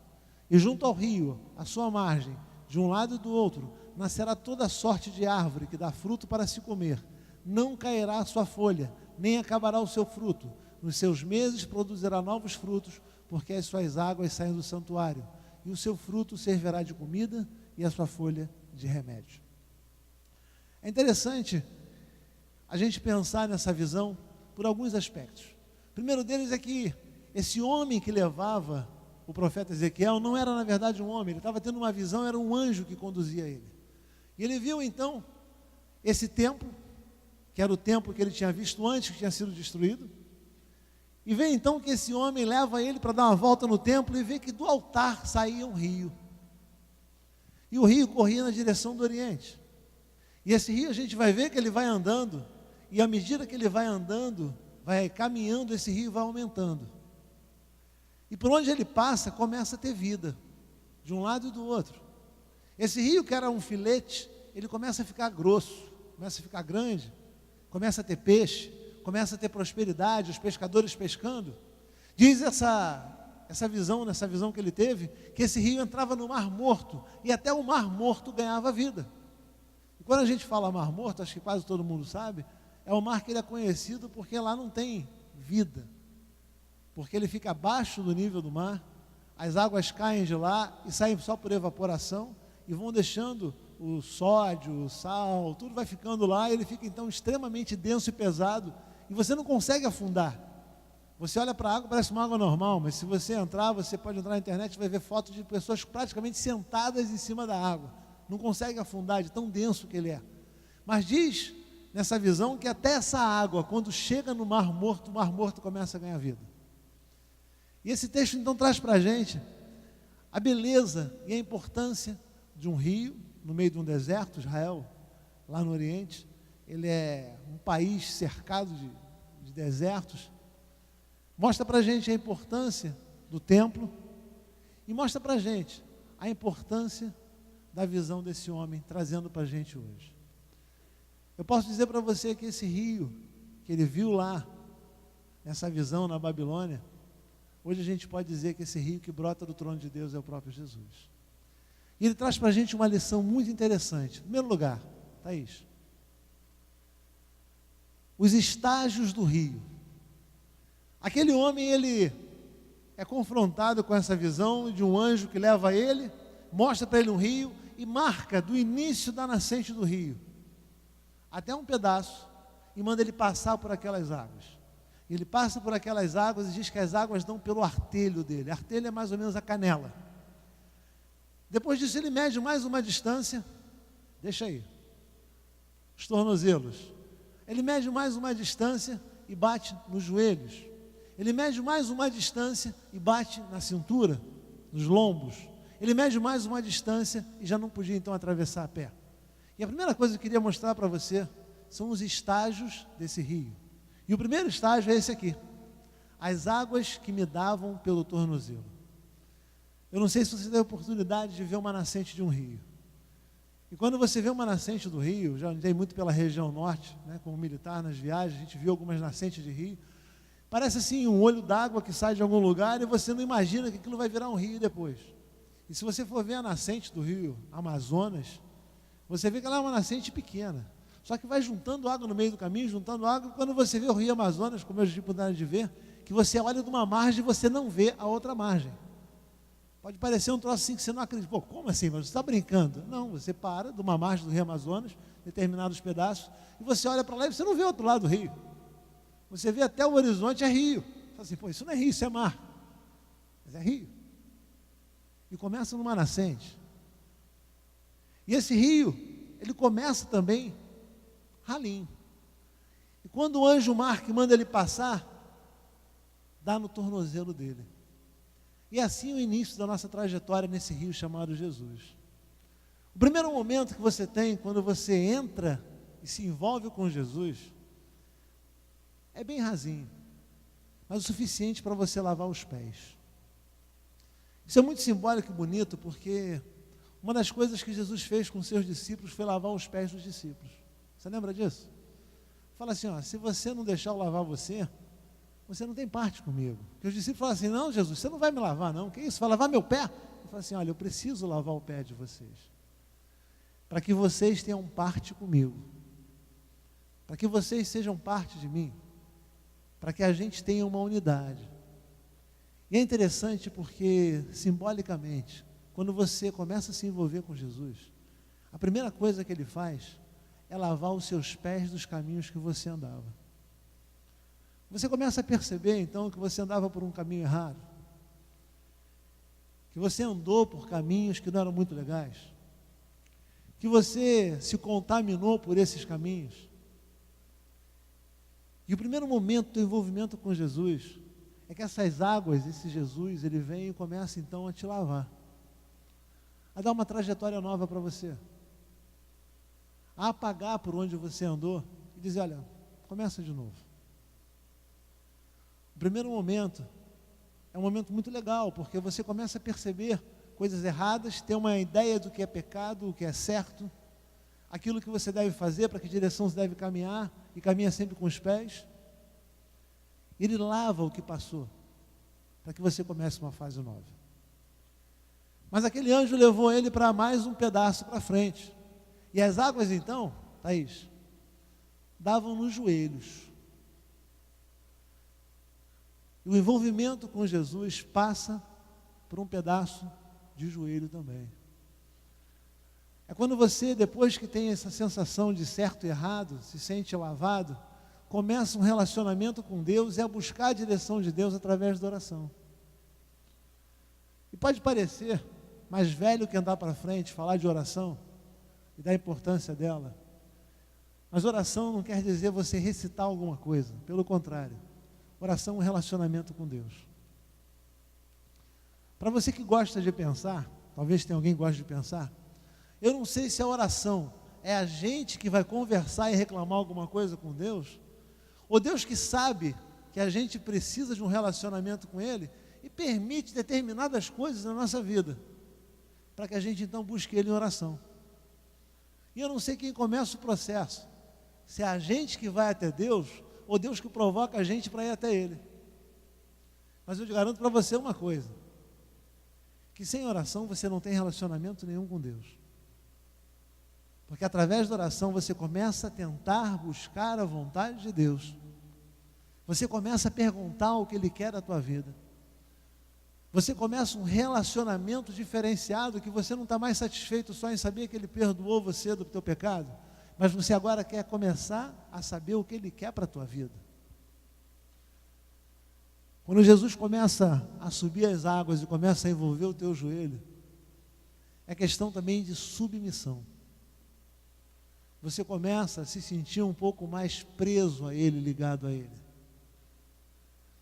E junto ao rio, à sua margem, de um lado e do outro, nascerá toda sorte de árvore que dá fruto para se comer. Não cairá a sua folha, nem acabará o seu fruto. Nos seus meses produzirá novos frutos, porque as suas águas saem do santuário. E o seu fruto servirá de comida e a sua folha de remédio. É interessante a gente pensar nessa visão por alguns aspectos. O primeiro deles é que esse homem que levava o profeta Ezequiel não era na verdade um homem, ele estava tendo uma visão, era um anjo que conduzia ele. E ele viu então esse templo, que era o templo que ele tinha visto antes, que tinha sido destruído, e vê então que esse homem leva ele para dar uma volta no templo e vê que do altar saía um rio. E o rio corria na direção do oriente. E esse rio a gente vai ver que ele vai andando, e à medida que ele vai andando, vai caminhando, esse rio vai aumentando. E por onde ele passa, começa a ter vida, de um lado e do outro. Esse rio que era um filete, ele começa a ficar grosso, começa a ficar grande, começa a ter peixe, começa a ter prosperidade, os pescadores pescando. Diz essa visão, nessa visão que ele teve, que esse rio entrava no Mar Morto, e até o Mar Morto ganhava vida. E quando a gente fala Mar Morto, acho que quase todo mundo sabe, é o mar que ele é conhecido porque lá não tem vida, porque ele fica abaixo do nível do mar, as águas caem de lá e saem só por evaporação e vão deixando o sódio, o sal, tudo vai ficando lá, e ele fica então extremamente denso e pesado, e você não consegue afundar. Você olha para a água, parece uma água normal, mas se você entrar, você pode entrar na internet e vai ver fotos de pessoas praticamente sentadas em cima da água, não consegue afundar, de tão denso que ele é. Mas diz nessa visão que até essa água, quando chega no Mar Morto, o Mar Morto começa a ganhar vida. E esse texto então traz para a gente a beleza e a importância de um rio no meio de um deserto. Israel, lá no Oriente, ele é um país cercado de desertos. Mostra para a gente a importância do templo e mostra para a gente a importância da visão desse homem, trazendo para a gente hoje. Eu posso dizer para você que esse rio, que ele viu lá, nessa visão na Babilônia, hoje a gente pode dizer que esse rio que brota do trono de Deus é o próprio Jesus. E ele traz para a gente uma lição muito interessante. Em primeiro lugar, Thaís, os estágios do rio. Aquele homem, ele é confrontado com essa visão de um anjo que leva ele, mostra para ele um rio e marca do início da nascente do rio até um pedaço e manda ele passar por aquelas águas. Ele passa por aquelas águas e diz que as águas dão pelo artelho dele. Artelho é mais ou menos a canela. Depois disso ele mede mais uma distância, deixa aí, os tornozelos. Ele mede mais uma distância e bate nos joelhos. Ele mede mais uma distância e bate na cintura, nos lombos. Ele mede mais uma distância e já não podia então atravessar a pé. E a primeira coisa que eu queria mostrar para você são os estágios desse rio. E o primeiro estágio é esse aqui: as águas que me davam pelo tornozelo. Eu não sei se você teve a oportunidade de ver uma nascente de um rio. E quando você vê uma nascente do rio, já andei muito pela região norte, né, como militar nas viagens, a gente viu algumas nascentes de rio. Parece assim um olho d'água que sai de algum lugar e você não imagina que aquilo vai virar um rio depois. E se você for ver a nascente do rio Amazonas, você vê que ela é uma nascente pequena. Só que vai juntando água no meio do caminho, juntando água, e quando você vê o rio Amazonas, como eu tive oportunidade de ver, que você olha de uma margem e você não vê a outra margem. Pode parecer um troço assim que você não acredita. Pô, como assim? Mas você está brincando? Não, você para de uma margem do rio Amazonas, determinados pedaços, e você olha para lá e você não vê o outro lado do rio. Você vê até o horizonte, é rio. Você fala assim, pô, isso não é rio, isso é mar. Mas é rio. E começa numa nascente. E esse rio, ele começa também ralinho. E quando o anjo marca e manda ele passar, dá no tornozelo dele. E assim o início da nossa trajetória nesse rio chamado Jesus. O primeiro momento que você tem quando você entra e se envolve com Jesus é bem rasinho, mas o suficiente para você lavar os pés. Isso é muito simbólico e bonito, porque uma das coisas que Jesus fez com seus discípulos foi lavar os pés dos discípulos. Você lembra disso? Fala assim, ó, se você não deixar eu lavar você, você não tem parte comigo. Porque os discípulos falam assim, não, Jesus, você não vai me lavar não, que isso, vai lavar meu pé? Ele fala assim, olha, eu preciso lavar o pé de vocês, para que vocês tenham parte comigo, para que vocês sejam parte de mim, para que a gente tenha uma unidade. E é interessante porque, simbolicamente, quando você começa a se envolver com Jesus, a primeira coisa que ele faz é lavar os seus pés dos caminhos que você andava. Você começa a perceber, então, que você andava por um caminho errado, que você andou por caminhos que não eram muito legais, que você se contaminou por esses caminhos. E o primeiro momento do envolvimento com Jesus é que essas águas, esse Jesus, ele vem e começa então a te lavar, a dar uma trajetória nova para você, a apagar por onde você andou e dizer, olha, começa de novo. O primeiro momento é um momento muito legal, porque você começa a perceber coisas erradas, ter uma ideia do que é pecado, o que é certo, aquilo que você deve fazer, para que direção você deve caminhar, e caminha sempre com os pés. Ele lava o que passou, para que você comece uma fase nova. Mas aquele anjo levou ele para mais um pedaço para frente. E as águas então, Thaís, davam nos joelhos. E o envolvimento com Jesus passa por um pedaço de joelho também. É quando você, depois que tem essa sensação de certo e errado, se sente lavado, começa um relacionamento com Deus e a buscar a direção de Deus através da oração. E pode parecer mais velho que andar para frente, falar de oração e da importância dela. Mas oração não quer dizer você recitar alguma coisa, pelo contrário. Oração é um relacionamento com Deus. Para você que gosta de pensar, talvez tenha alguém que goste de pensar, eu não sei se a oração é a gente que vai conversar e reclamar alguma coisa com Deus, ou Deus que sabe que a gente precisa de um relacionamento com Ele e permite determinadas coisas na nossa vida, para que a gente então busque Ele em oração. E eu não sei quem começa o processo, se é a gente que vai até Deus, ou Deus que provoca a gente para ir até Ele. Mas eu te garanto para você uma coisa, que sem oração você não tem relacionamento nenhum com Deus. Porque através da oração você começa a tentar buscar a vontade de Deus. Você começa a perguntar o que Ele quer da tua vida. Você começa um relacionamento diferenciado, que você não está mais satisfeito só em saber que Ele perdoou você do teu pecado, mas você agora quer começar a saber o que Ele quer para a tua vida. Quando Jesus começa a subir as águas e começa a envolver o teu joelho, é questão também de submissão. Você começa a se sentir um pouco mais preso a Ele, ligado a Ele.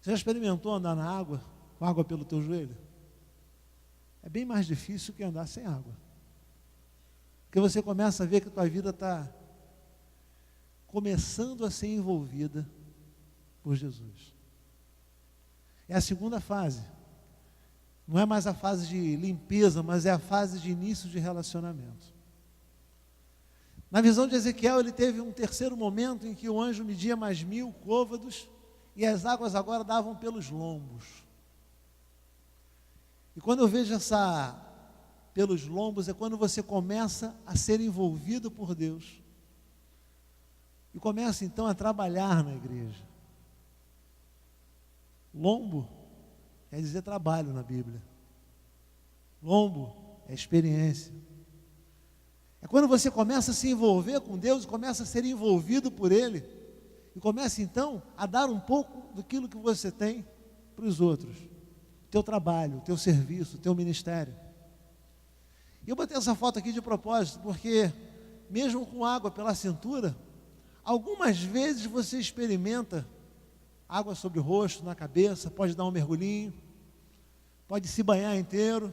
Você já experimentou andar na água, com água pelo teu joelho? É bem mais difícil que andar sem água. Porque você começa a ver que a tua vida está começando a ser envolvida por Jesus. É a segunda fase. Não é mais a fase de limpeza, mas é a fase de início de relacionamento. Na visão de Ezequiel, ele teve um terceiro momento em que o anjo media mais 1000 côvados e as águas agora davam pelos lombos. E quando eu vejo pelos lombos, é quando você começa a ser envolvido por Deus. E começa então a trabalhar na igreja. Lombo quer dizer trabalho na Bíblia. Lombo é experiência. É quando você começa a se envolver com Deus, começa a ser envolvido por Ele, e começa então a dar um pouco daquilo que você tem para os outros. Teu trabalho, teu serviço, teu ministério. E eu botei essa foto aqui de propósito, porque mesmo com água pela cintura, algumas vezes você experimenta água sobre o rosto, na cabeça, pode dar um mergulhinho, pode se banhar inteiro,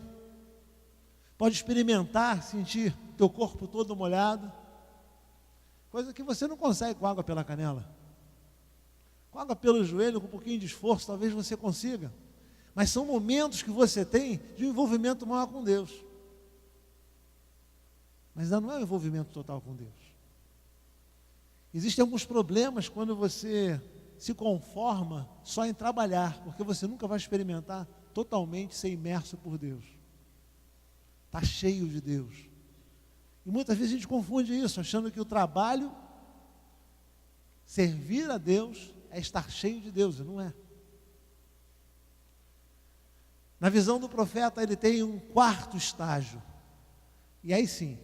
pode experimentar, sentir teu corpo todo molhado, coisa que você não consegue com água pela canela. Com água pelo joelho, com um pouquinho de esforço, talvez você consiga, mas são momentos que você tem de um envolvimento maior com Deus, mas ainda não é um envolvimento total com Deus. Existem alguns problemas quando você se conforma só em trabalhar, porque você nunca vai experimentar totalmente ser imerso por Deus. Está cheio de Deus. E muitas vezes a gente confunde isso, achando que o trabalho, servir a Deus, é estar cheio de Deus, e não é. Na visão do profeta, ele tem um quarto estágio. E aí sim,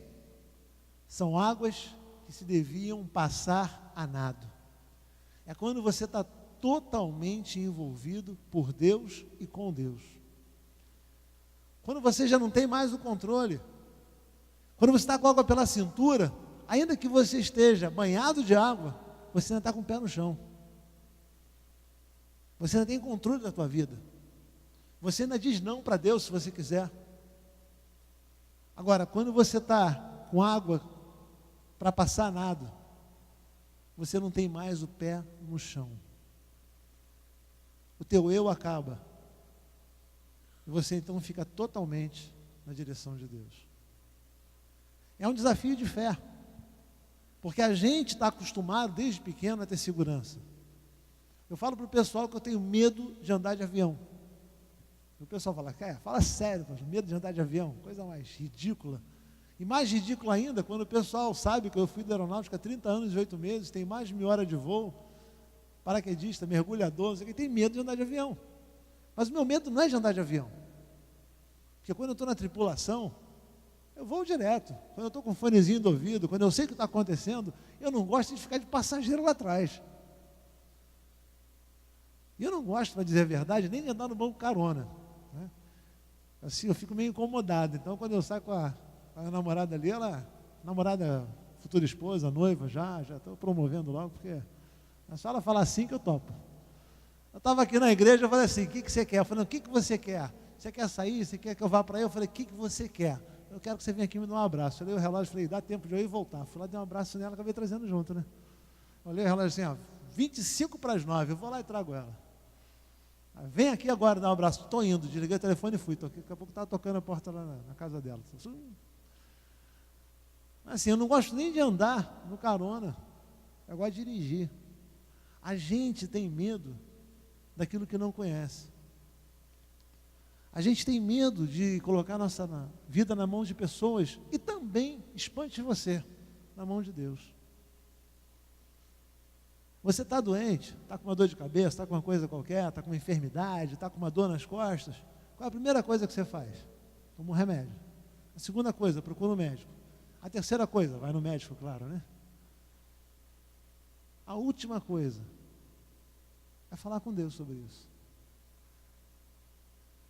são águas que se deviam passar a nado. É quando você está totalmente envolvido por Deus e com Deus. Quando você já não tem mais o controle. Quando você está com água pela cintura, ainda que você esteja banhado de água, você ainda está com o pé no chão. Você ainda tem controle da tua vida. Você ainda diz não para Deus se você quiser. Agora, quando você está com água para passar nado, você não tem mais o pé no chão. O teu eu acaba. E você então fica totalmente na direção de Deus. É um desafio de fé. Porque a gente está acostumado desde pequeno a ter segurança. Eu falo para o pessoal que eu tenho medo de andar de avião. E o pessoal fala, fala sério, medo de andar de avião, coisa mais ridícula. E mais ridículo ainda, quando o pessoal sabe que eu fui da aeronáutica há 30 anos e 8 meses, tem mais de 1000 horas de voo, paraquedista, mergulhador, não sei o que, tem medo de andar de avião. Mas o meu medo não é de andar de avião. Porque quando eu estou na tripulação, eu vou direto. Quando eu estou com um fonezinho do ouvido, quando eu sei o que está acontecendo, eu não gosto de ficar de passageiro lá atrás. E eu não gosto, para dizer a verdade, nem de andar no banco carona. Né? Assim, eu fico meio incomodado. Então, quando eu saio com a namorada ali, namorada, futura esposa, noiva, já estou promovendo logo, porque é só ela falar assim que eu topo. Eu estava aqui na igreja, eu falei assim, o que você quer? Eu falei, o que você quer? Você quer sair? Você quer que eu vá para aí? Eu falei, o que você quer? Eu quero que você venha aqui me dar um abraço. Eu olhei o relógio e falei, dá tempo de eu ir e voltar. Fui lá, dei um abraço nela, acabei trazendo junto, né? Eu olhei o relógio assim, 25 para as 9, eu vou lá e trago ela. Vem aqui agora dar um abraço. Estou indo, desliguei o telefone e fui. Daqui a pouco estava tocando a porta lá na casa dela. Assim, eu não gosto nem de andar no carona. é igual a dirigir. A gente tem medo daquilo que não conhece. A gente tem medo de colocar nossa vida na mão de pessoas e também, espante você, na mão de Deus. Você está doente, está com uma dor de cabeça, está com uma coisa qualquer, está com uma enfermidade, está com uma dor nas costas. Qual é a primeira coisa que você faz? Toma um remédio. A segunda coisa, procura um médico. A terceira coisa, vai no médico, claro, né? A última coisa é falar com Deus sobre isso.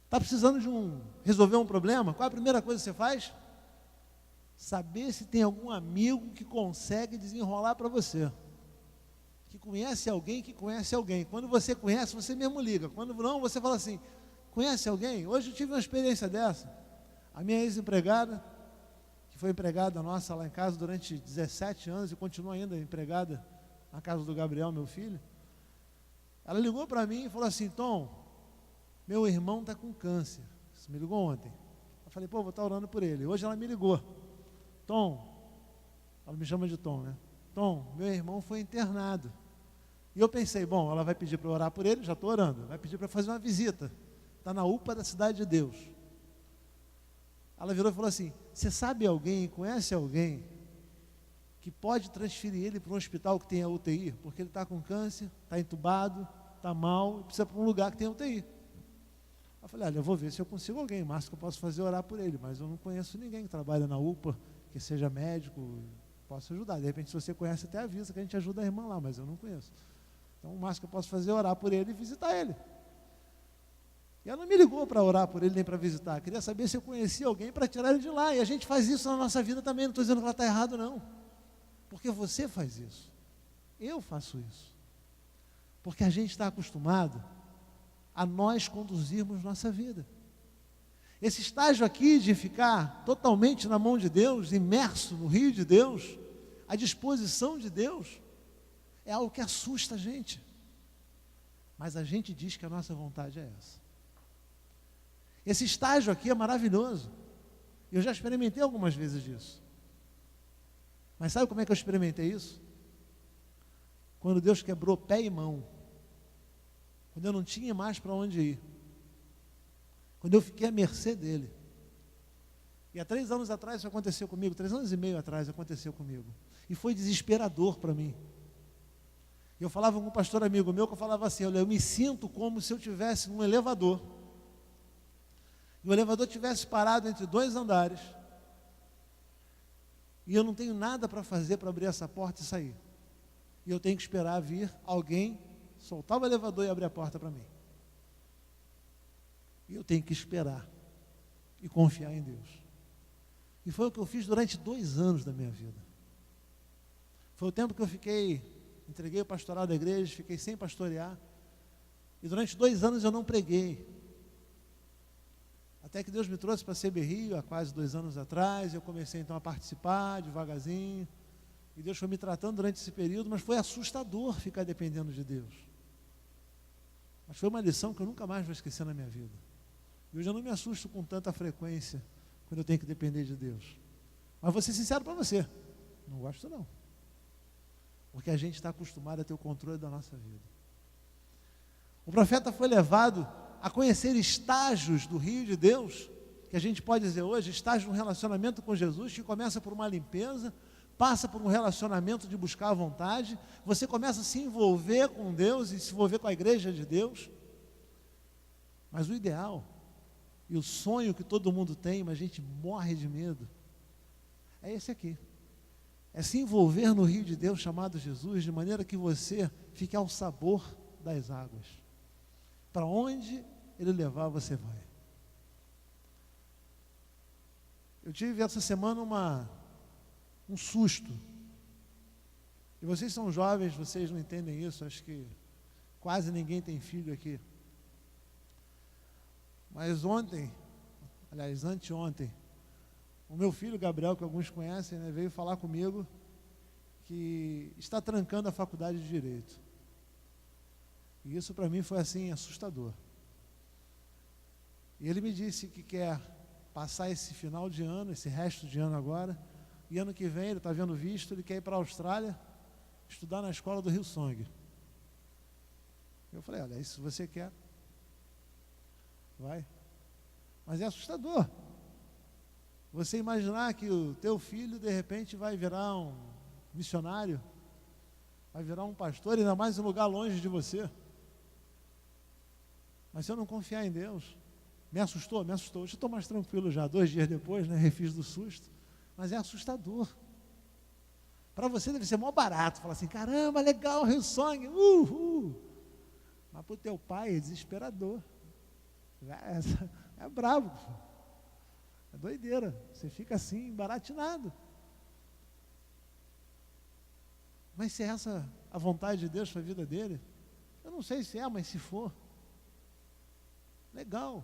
Está precisando de resolver um problema? Qual é a primeira coisa que você faz? Saber se tem algum amigo que consegue desenrolar para você. Que conhece alguém que conhece alguém. Quando você conhece, você mesmo liga. Quando não, você fala assim, conhece alguém? Hoje eu tive uma experiência dessa. A minha ex-empregada, que foi empregada nossa lá em casa durante 17 anos e continua ainda empregada na casa do Gabriel, meu filho. Ela ligou para mim e falou assim, Tom, meu irmão está com câncer. Você me ligou ontem. Eu falei, pô, vou estar orando por ele. Hoje ela me ligou. Tom, ela me chama de Tom, né? Tom, meu irmão foi internado. E eu pensei, bom, ela vai pedir para eu orar por ele, já estou orando. Vai pedir para fazer uma visita. Está na UPA da Cidade de Deus. Ela virou e falou assim, você sabe alguém, conhece alguém que pode transferir ele para um hospital que tenha UTI? Porque ele está com câncer, está entubado, está mal, e precisa para um lugar que tenha UTI. Eu falei, olha, eu vou ver se eu consigo alguém, mas que eu posso fazer orar por ele, mas eu não conheço ninguém que trabalha na UPA, que seja médico, posso ajudar. De repente, se você conhece, até avisa que a gente ajuda a irmã lá, mas eu não conheço. Então, o máximo que eu posso fazer é orar por ele e visitar ele. E ela não me ligou para orar por ele nem para visitar. Queria saber se eu conhecia alguém para tirar ele de lá. E a gente faz isso na nossa vida também. Não estou dizendo que ela está errado, não. Porque você faz isso. Eu faço isso. Porque a gente está acostumado a nós conduzirmos nossa vida. Esse estágio aqui de ficar totalmente na mão de Deus, imerso no rio de Deus, à disposição de Deus, é algo que assusta a gente. Mas a gente diz que a nossa vontade é essa. Esse estágio aqui é maravilhoso. Eu já experimentei algumas vezes disso. Mas sabe como é que eu experimentei isso? Quando Deus quebrou pé e mão. Quando eu não tinha mais para onde ir. Quando eu fiquei à mercê dele. E há 3 anos atrás isso aconteceu comigo, 3 anos e meio atrás aconteceu comigo. E foi desesperador para mim. Eu falava com um pastor amigo meu que eu falava assim, olha, eu me sinto como se eu estivesse num elevador. E o elevador tivesse parado entre 2 andares. E eu não tenho nada para fazer para abrir essa porta e sair. E eu tenho que esperar vir alguém soltar o elevador e abrir a porta para mim. E eu tenho que esperar e confiar em Deus. E foi o que eu fiz durante 2 anos da minha vida. Foi o tempo que eu entreguei o pastoral da igreja, fiquei sem pastorear. E durante 2 anos eu não preguei. Até que Deus me trouxe para CB Rio, há quase 2 anos atrás. Eu comecei então a participar devagarzinho. E Deus foi me tratando durante esse período, mas foi assustador ficar dependendo de Deus. Mas foi uma lição que eu nunca mais vou esquecer na minha vida. E hoje eu não me assusto com tanta frequência quando eu tenho que depender de Deus. Mas vou ser sincero para você, não gosto não. Porque a gente está acostumado a ter o controle da nossa vida. O profeta foi levado a conhecer estágios do rio de Deus, que a gente pode dizer hoje, estágio de um relacionamento com Jesus, que começa por uma limpeza, passa por um relacionamento de buscar a vontade, você começa a se envolver com Deus e se envolver com a igreja de Deus. Mas o ideal, e o sonho que todo mundo tem, mas a gente morre de medo, é esse aqui. É se envolver no rio de Deus chamado Jesus, de maneira que você fique ao sabor das águas. Para onde Ele levar, você vai. Eu tive essa semana um susto. E vocês são jovens, vocês não entendem isso, acho que quase ninguém tem filho aqui. Mas anteontem, o meu filho Gabriel, que alguns conhecem, né, veio falar comigo que está trancando a faculdade de Direito. E isso para mim foi assim, assustador. E ele me disse que quer passar esse final de ano, esse resto de ano agora, e ano que vem, ele está vendo visto, ele quer ir para a Austrália, estudar na escola do Hillsong. Eu falei, olha, isso você quer? Vai. Mas é assustador. Você imaginar que o teu filho, de repente, vai virar um missionário, vai virar um pastor, ainda mais em um lugar longe de você. Mas se eu não confiar em Deus, me assustou. Hoje eu estou mais tranquilo já, 2 dias depois, né, refiz do susto. Mas é assustador. Para você deve ser mó barato, falar assim, caramba, legal, Hillsong, Mas para o teu pai é desesperador. É brabo. É doideira. Você fica assim, baratinado. Mas se é essa a vontade de Deus para a vida dele, eu não sei se é, mas se for, legal.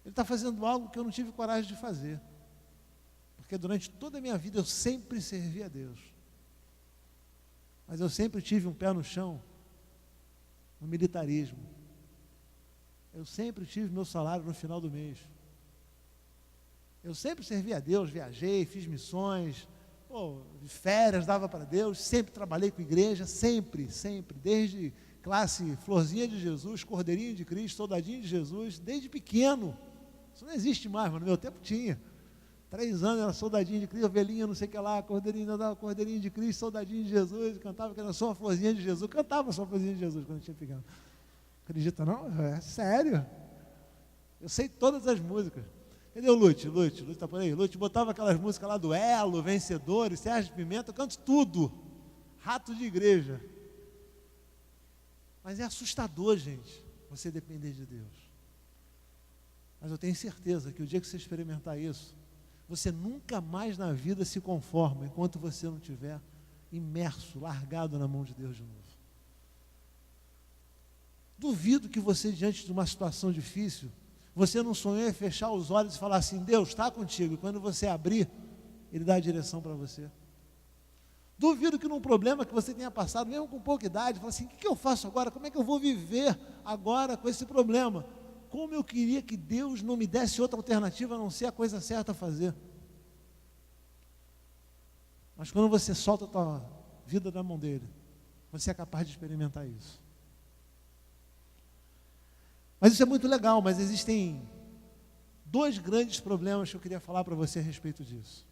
Ele está fazendo algo que eu não tive coragem de fazer. Porque durante toda a minha vida eu sempre servi a Deus. Mas eu sempre tive um pé no chão, no militarismo. Eu sempre tive meu salário no final do mês. Eu sempre servi a Deus, viajei, fiz missões, férias dava para Deus, sempre trabalhei com igreja, sempre, desde classe Florzinha de Jesus, Cordeirinho de Cristo, Soldadinho de Jesus, desde pequeno. Isso não existe mais, mas no meu tempo tinha. 3 anos era Soldadinho de Cristo, ovelhinha, não sei o que lá, Cordeirinho de Cristo, Soldadinho de Jesus, cantava que era só uma Florzinha de Jesus, cantava só a Florzinha de Jesus quando eu tinha pequeno. Acredita não? É sério. Eu sei todas as músicas. Cadê o Lute? Lute está por aí? Lute botava aquelas músicas lá do Elo, Vencedores, Sérgio Pimenta, eu canto tudo. Rato de igreja. Mas é assustador, gente, você depender de Deus. Mas eu tenho certeza que o dia que você experimentar isso, você nunca mais na vida se conforma enquanto você não estiver imerso, largado na mão de Deus de novo. Duvido que você, diante de uma situação difícil, você não sonhou em fechar os olhos e falar assim, Deus está contigo, e quando você abrir, Ele dá a direção para você. Duvido que num problema que você tenha passado, mesmo com pouca idade, fala assim, o que eu faço agora? Como é que eu vou viver agora com esse problema? Como eu queria que Deus não me desse outra alternativa a não ser a coisa certa a fazer. Mas quando você solta a tua vida da mão dele, você é capaz de experimentar isso. Mas isso é muito legal, mas existem 2 grandes problemas que eu queria falar para você a respeito disso.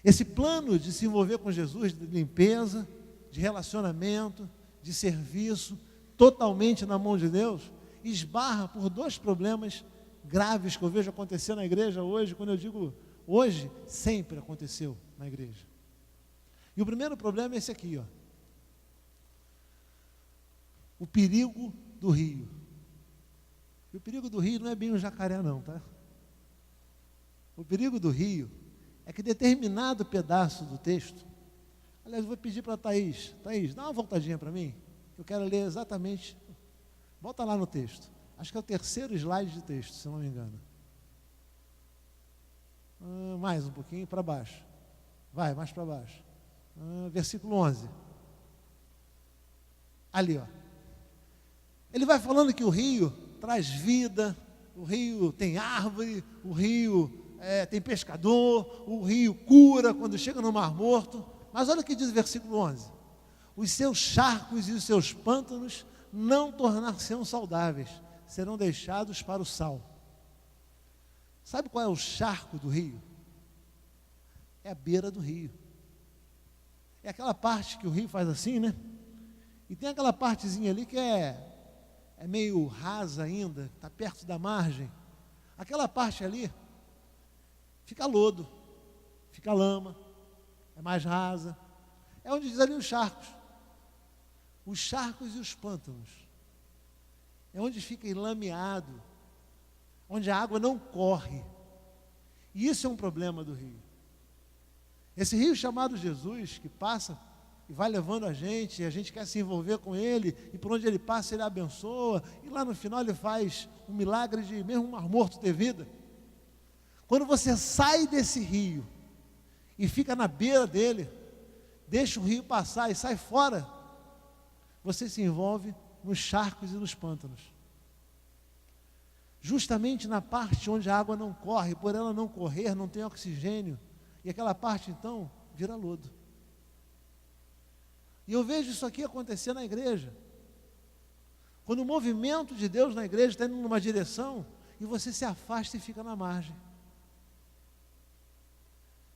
Esse plano de se envolver com Jesus, de limpeza, de relacionamento, de serviço, totalmente na mão de Deus, esbarra por 2 problemas graves que eu vejo acontecer na igreja hoje. Quando eu digo hoje, sempre aconteceu na igreja. E o primeiro problema é esse aqui, ó. O perigo do rio. E o perigo do rio não é bem um jacaré não, tá? O perigo do rio é que determinado pedaço do texto, aliás, eu vou pedir para a Thaís, dá uma voltadinha para mim, que eu quero ler exatamente, volta lá no texto, acho que é o 3º slide de texto, se eu não me engano. Mais um pouquinho para baixo, vai, mais para baixo, versículo 11, ali ó, ele vai falando que o rio traz vida, o rio tem árvore, o rio tem pescador, o rio cura quando chega no Mar Morto. Mas olha o que diz o versículo 11: os seus charcos e os seus pântanos não tornar-se-ão saudáveis, serão deixados para o sal. Sabe qual é o charco do rio? É a beira do rio. É aquela parte que o rio faz assim, né? E tem aquela partezinha ali que é meio rasa ainda, está perto da margem. Aquela parte ali fica lodo, fica lama, é mais rasa. É onde diz ali os charcos. Os charcos e os pântanos. É onde fica enlameado, onde a água não corre. E isso é um problema do rio. Esse rio chamado Jesus, que passa e vai levando a gente quer se envolver com ele, e por onde ele passa ele abençoa, e lá no final ele faz um milagre de mesmo um Mar Morto ter vida. Quando você sai desse rio e fica na beira dele, deixa o rio passar e sai fora, você se envolve nos charcos e nos pântanos. Justamente na parte onde a água não corre, por ela não correr, não tem oxigênio, e aquela parte então vira lodo. E eu vejo isso aqui acontecer na igreja. Quando o movimento de Deus na igreja está indo numa direção e você se afasta e fica na margem.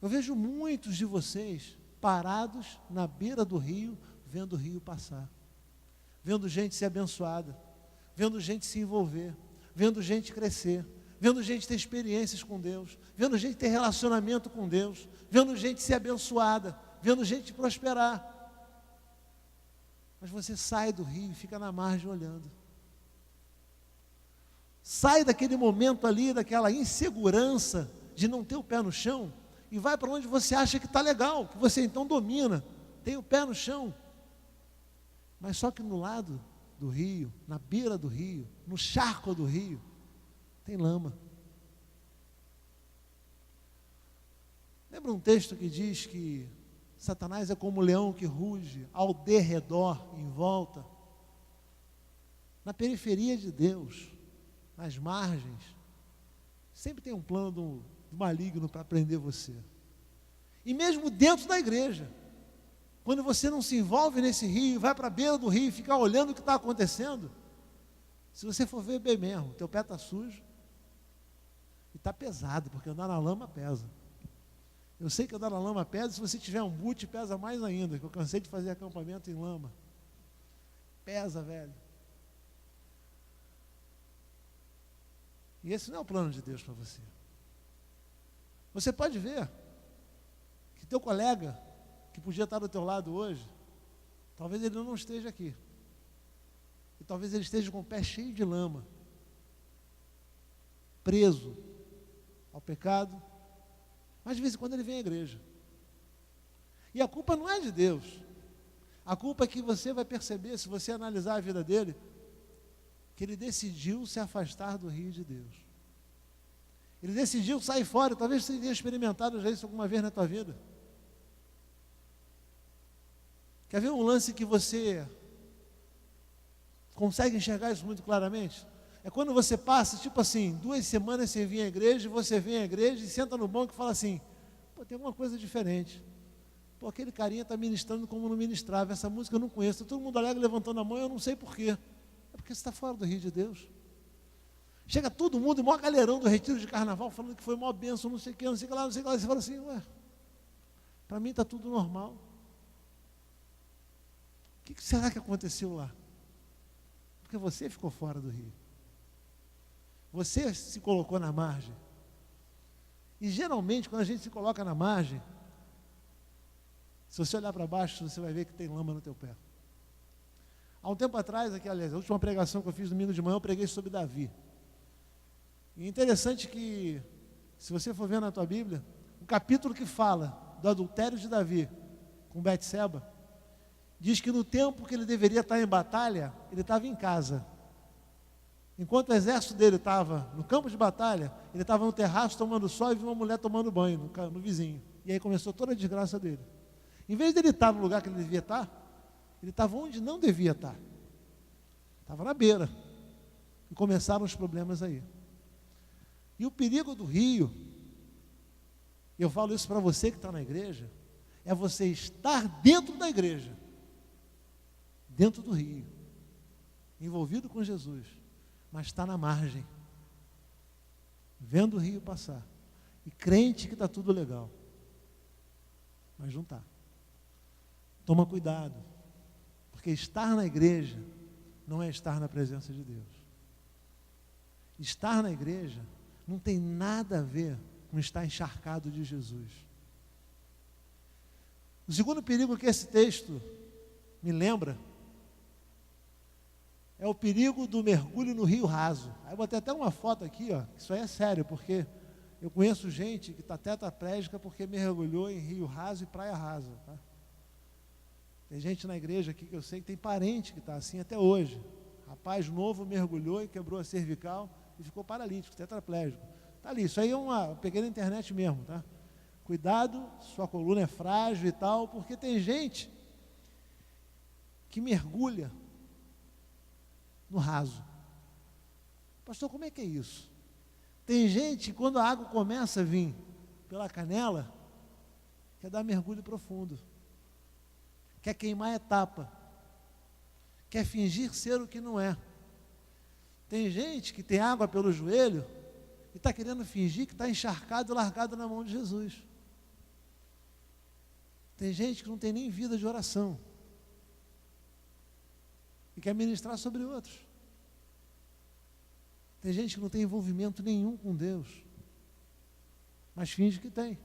Eu vejo muitos de vocês parados na beira do rio, vendo o rio passar, vendo gente ser abençoada, vendo gente se envolver, vendo gente crescer, vendo gente ter experiências com Deus, vendo gente ter relacionamento com Deus, vendo gente ser abençoada, vendo gente prosperar. Mas você sai do rio e fica na margem olhando. Sai daquele momento ali, daquela insegurança de não ter o pé no chão, e vai para onde você acha que está legal, que você então domina, tem o pé no chão. Mas só que no lado do rio, na beira do rio, no charco do rio, tem lama. Lembra um texto que diz que Satanás é como um leão que ruge ao derredor, em volta? Na periferia de Deus, nas margens, sempre tem um plano do maligno para prender você. E mesmo dentro da igreja, quando você não se envolve nesse rio, vai para a beira do rio e fica olhando o que está acontecendo, se você for ver bem mesmo, teu pé está sujo e está pesado, porque andar na lama pesa. Eu sei que andar na lama pesa, se você tiver um boot pesa mais ainda, que eu cansei de fazer acampamento em lama. Pesa, velho. E esse não é o plano de Deus para você. Você pode ver que teu colega, que podia estar do teu lado hoje, talvez ele não esteja aqui. E talvez ele esteja com o pé cheio de lama, preso ao pecado, mas de vez em quando ele vem à igreja. E a culpa não é de Deus. A culpa é que você vai perceber, se você analisar a vida dele, que ele decidiu se afastar do rio de Deus. Ele decidiu sair fora. Talvez você tenha experimentado já isso alguma vez na tua vida. Quer ver um lance que você consegue enxergar isso muito claramente? É quando você passa, tipo assim, 2 semanas sem vir à igreja, e você vem à igreja e senta no banco e fala assim, pô, tem alguma coisa diferente. Pô, aquele carinha está ministrando como não ministrava, essa música eu não conheço. Todo mundo alegre levantando a mão, eu não sei porquê. É porque você está fora do rio de Deus. Chega todo mundo, o maior galerão do retiro de carnaval, falando que foi uma bênção, não sei o que, não sei o que lá, não sei o que lá. Você fala assim, ué, para mim está tudo normal. O que será que aconteceu lá? Porque você ficou fora do rio. Você se colocou na margem. E geralmente, quando a gente se coloca na margem, se você olhar para baixo, você vai ver que tem lama no teu pé. Há um tempo atrás, aqui, aliás, a última pregação que eu fiz domingo de manhã, eu preguei sobre Davi. E é interessante que, se você for ver na tua Bíblia, o capítulo que fala do adultério de Davi com Betseba, diz que no tempo que ele deveria estar em batalha, ele estava em casa. Enquanto o exército dele estava no campo de batalha, ele estava no terraço tomando sol e viu uma mulher tomando banho no vizinho. E aí começou toda a desgraça dele. Em vez dele estar no lugar que ele devia estar, ele estava onde não devia estar. Estava na beira. E começaram os problemas aí. E o perigo do rio, e eu falo isso para você que está na igreja, é você estar dentro da igreja, dentro do rio, envolvido com Jesus, mas está na margem, vendo o rio passar, e crente que está tudo legal, mas não está. Toma cuidado, porque estar na igreja não é estar na presença de Deus. Estar na igreja não tem nada a ver com estar encharcado de Jesus. O segundo perigo que esse texto me lembra é o perigo do mergulho no rio raso. Aí eu botei até uma foto aqui, ó, isso aí é sério, porque eu conheço gente que está tetraplégica porque mergulhou em rio raso e praia rasa. Tá? Tem gente na igreja aqui que eu sei que tem parente que está assim até hoje. Rapaz novo mergulhou e quebrou a cervical e ficou paralítico, tetraplégico. Está ali, isso aí é uma pequena internet mesmo, tá? Cuidado, sua coluna é frágil e tal, porque tem gente que mergulha no raso. Pastor, como é que é isso? Tem gente que quando a água começa a vir pela canela, quer dar mergulho profundo. quer queimar etapa, quer fingir ser o que não é. Tem gente que tem água pelo joelho e está querendo fingir que está encharcado e largado na mão de Jesus. Tem gente que não tem nem vida de oração e quer ministrar sobre outros. Tem gente que não tem envolvimento nenhum com Deus, mas finge que tem.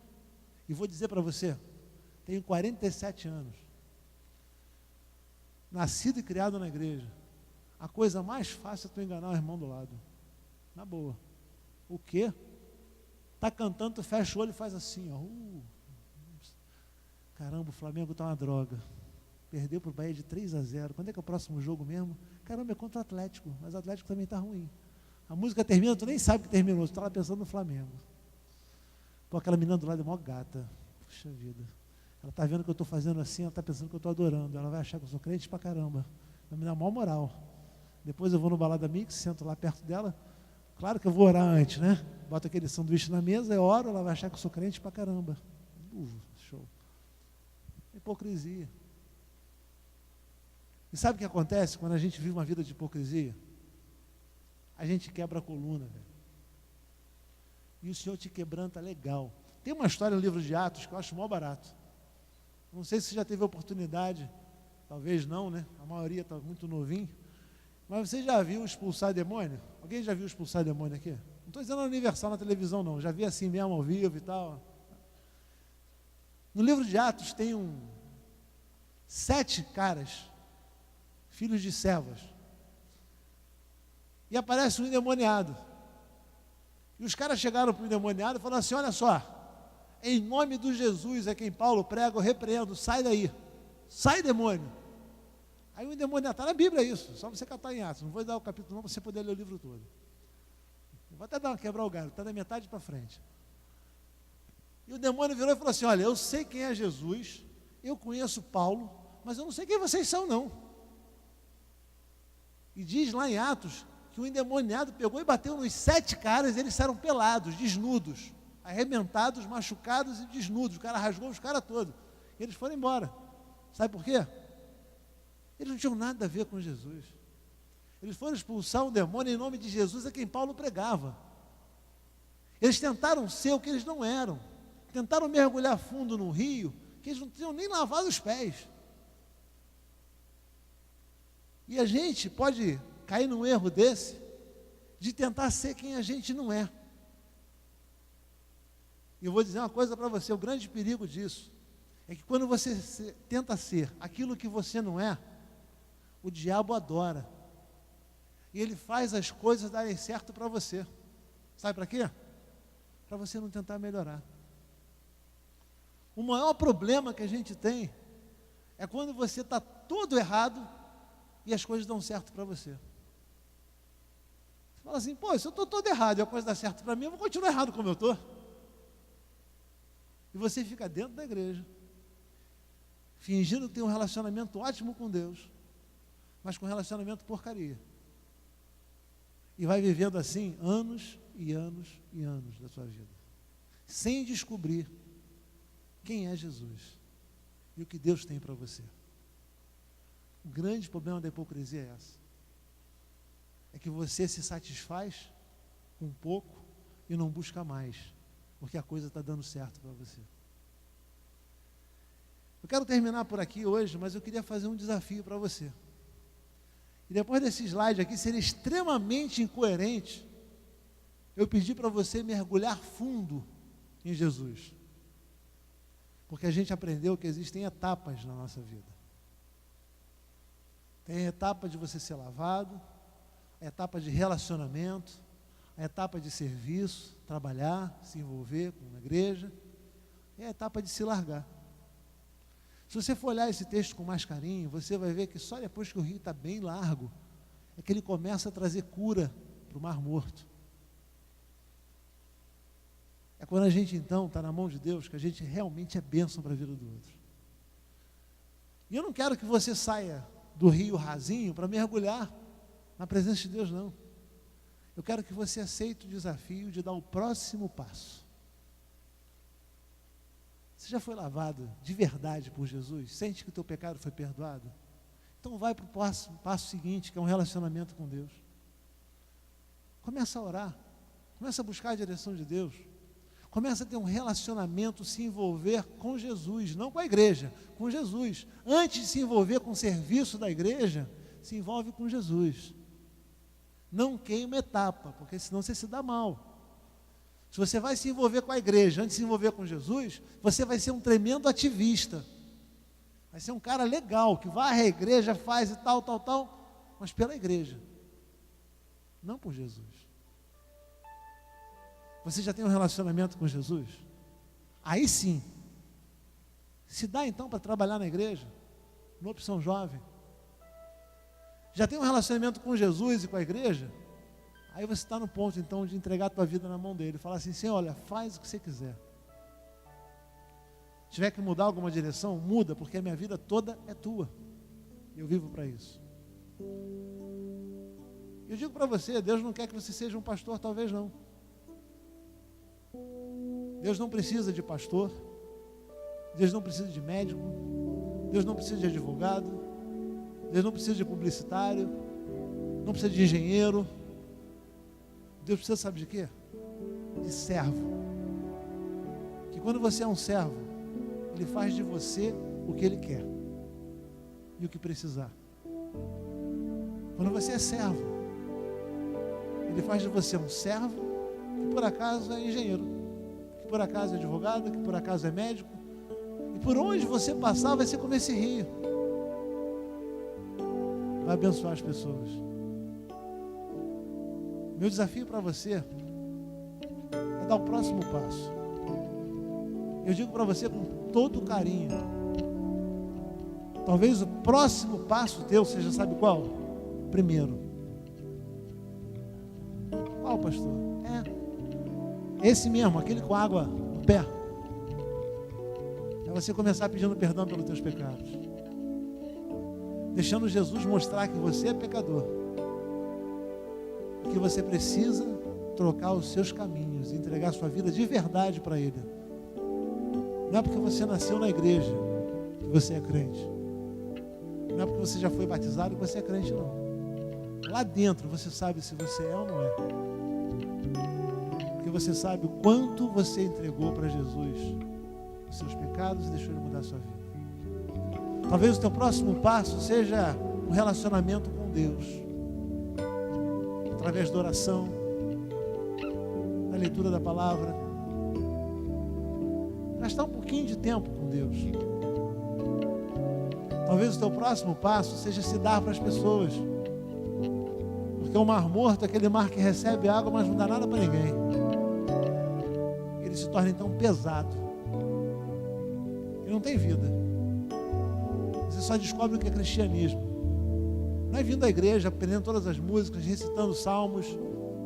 E vou dizer para você, tenho 47 anos, nascido e criado na igreja. A coisa mais fácil é tu enganar o irmão do lado. Na boa. O quê? Está cantando, tu fecha o olho e faz assim, ó. Caramba, o Flamengo está uma droga. Perdeu para o Bahia de 3-0. Quando é que é o próximo jogo mesmo? Caramba, é contra o Atlético. Mas o Atlético também está ruim. A música termina, tu nem sabe que terminou. Tu está lá pensando no Flamengo. Pô, aquela menina do lado é mó gata. Puxa vida. Ela está vendo que eu estou fazendo assim, ela está pensando que eu estou adorando. Ela vai achar que eu sou crente pra caramba. Vai me dar maior moral. Depois eu vou no Balada Mix, sento lá perto dela. Claro que eu vou orar antes, né? Boto aquele sanduíche na mesa, eu oro, ela vai achar que eu sou crente pra caramba. Show. Hipocrisia. E sabe o que acontece quando a gente vive uma vida de hipocrisia? A gente quebra a coluna, velho. E o Senhor te quebranta legal. Tem uma história no livro de Atos que eu acho mó barato. Não sei se você já teve a oportunidade, talvez não, né? A maioria está muito novinho. Mas você já viu expulsar demônio? Alguém já viu expulsar demônio aqui? Não estou dizendo Universal na televisão, não. Já vi assim mesmo, ao vivo e tal. No livro de Atos tem 7 caras, filhos de servas. E aparece um endemoniado. E os caras chegaram para o endemoniado e falaram assim, olha só, em nome do Jesus a quem Paulo prega, eu repreendo, sai daí. Sai, demônio. Aí o endemoniado, está na Bíblia isso, só você catar em Atos. Não vou dar o capítulo não, para você poder ler o livro todo. Eu vou até quebrar o galho, está da metade para frente. E o demônio virou e falou assim, olha, eu sei quem é Jesus, eu conheço Paulo, mas eu não sei quem vocês são não. E diz lá em Atos, que o endemoniado pegou e bateu nos 7 caras, eles saíram pelados, desnudos, arrebentados, machucados e desnudos. O cara rasgou os caras todos. Eles foram embora. Sabe por quê? Eles não tinham nada a ver com Jesus. Eles foram expulsar um demônio em nome de Jesus a quem Paulo pregava. Eles tentaram ser o que eles não eram. Tentaram mergulhar fundo no rio, que eles não tinham nem lavado os pés. E a gente pode cair num erro desse, de tentar ser quem a gente não é. E eu vou dizer uma coisa para você, o grande perigo disso, é que quando você tenta ser aquilo que você não é, o diabo adora. E ele faz as coisas darem certo para você. Sabe para quê? Para você não tentar melhorar. O maior problema que a gente tem é quando você está todo errado e as coisas dão certo para você. Você fala assim, pô, se eu estou todo errado e a coisa dá certo para mim, eu vou continuar errado como eu estou. E você fica dentro da igreja, fingindo que tem um relacionamento ótimo com Deus, mas com relacionamento porcaria. E vai vivendo assim anos e anos e anos da sua vida, sem descobrir quem é Jesus e o que Deus tem para você. O grande problema da hipocrisia é essa. É que você se satisfaz com pouco e não busca mais, porque a coisa está dando certo para você. Eu quero terminar por aqui hoje, mas eu queria fazer um desafio para você. E depois desse slide aqui, seria extremamente incoerente eu pedir para você mergulhar fundo em Jesus. Porque a gente aprendeu que existem etapas na nossa vida. Tem a etapa de você ser lavado, a etapa de relacionamento, a etapa de serviço, trabalhar, se envolver com a igreja, e a etapa de se largar. Se você for olhar esse texto com mais carinho, você vai ver que só depois que o rio está bem largo, é que ele começa a trazer cura para o Mar Morto. É quando a gente então está na mão de Deus que a gente realmente é bênção para a vida do outro. E eu não quero que você saia do rio rasinho para mergulhar na presença de Deus, não. Eu quero que você aceite o desafio de dar o próximo passo. Você já foi lavado de verdade por Jesus? Sente que o teu pecado foi perdoado? Então vai para o passo seguinte, que é um relacionamento com Deus. Começa a orar. Começa a buscar a direção de Deus. Começa a ter um relacionamento, se envolver com Jesus, não com a igreja, com Jesus. Antes de se envolver com o serviço da igreja, se envolve com Jesus. Não queima etapa, porque senão você se dá mal. Se você vai se envolver com a igreja antes de se envolver com Jesus, você vai ser um tremendo ativista. Vai ser um cara legal, que vai à igreja, faz e tal, mas pela igreja, não por Jesus. Você já tem um relacionamento com Jesus? Aí sim, se dá então para trabalhar na igreja, no Opção Jovem. Já tem um relacionamento com Jesus e com a igreja? Aí você está no ponto então de entregar a tua vida na mão dele, falar assim: Senhor, olha, faz o que você quiser. Se tiver que mudar alguma direção, muda, porque a minha vida toda é tua. Eu vivo para isso. Eu digo para você, Deus não quer que você seja um pastor, talvez não. Deus não precisa de pastor, Deus não precisa de médico, Deus não precisa de advogado, Deus não precisa de publicitário, não precisa de engenheiro. Deus precisa, sabe de quê? De servo. Que quando você é um servo, Ele faz de você o que Ele quer e o que precisar. Quando você é servo, Ele faz de você um servo que por acaso é engenheiro, que por acaso é advogado, que por acaso é médico, e por onde você passar vai ser como esse rio. Vai abençoar as pessoas. Meu desafio para você é dar o próximo passo. Eu digo para você com todo carinho. Talvez o próximo passo teu seja, sabe qual? Primeiro. Qual, pastor? Esse mesmo, aquele com água no pé. É você começar pedindo perdão pelos teus pecados. Deixando Jesus mostrar que você é pecador. Que você precisa trocar os seus caminhos, entregar sua vida de verdade para Ele. Não é porque você nasceu na igreja que você é crente. Não é porque você já foi batizado que você é crente, não. Lá dentro você sabe se você é ou não é. Porque você sabe o quanto você entregou para Jesus os seus pecados e deixou Ele mudar a sua vida. Talvez o teu próximo passo seja um relacionamento com Deus. Através da oração, da leitura da palavra, gastar um pouquinho de tempo com Deus. Talvez o teu próximo passo seja se dar para as pessoas, porque o mar morto é aquele mar que recebe água, mas não dá nada para ninguém. Ele se torna então pesado, ele não tem vida. Você só descobre o que é cristianismo. Não é vindo à igreja, aprendendo todas as músicas, recitando salmos,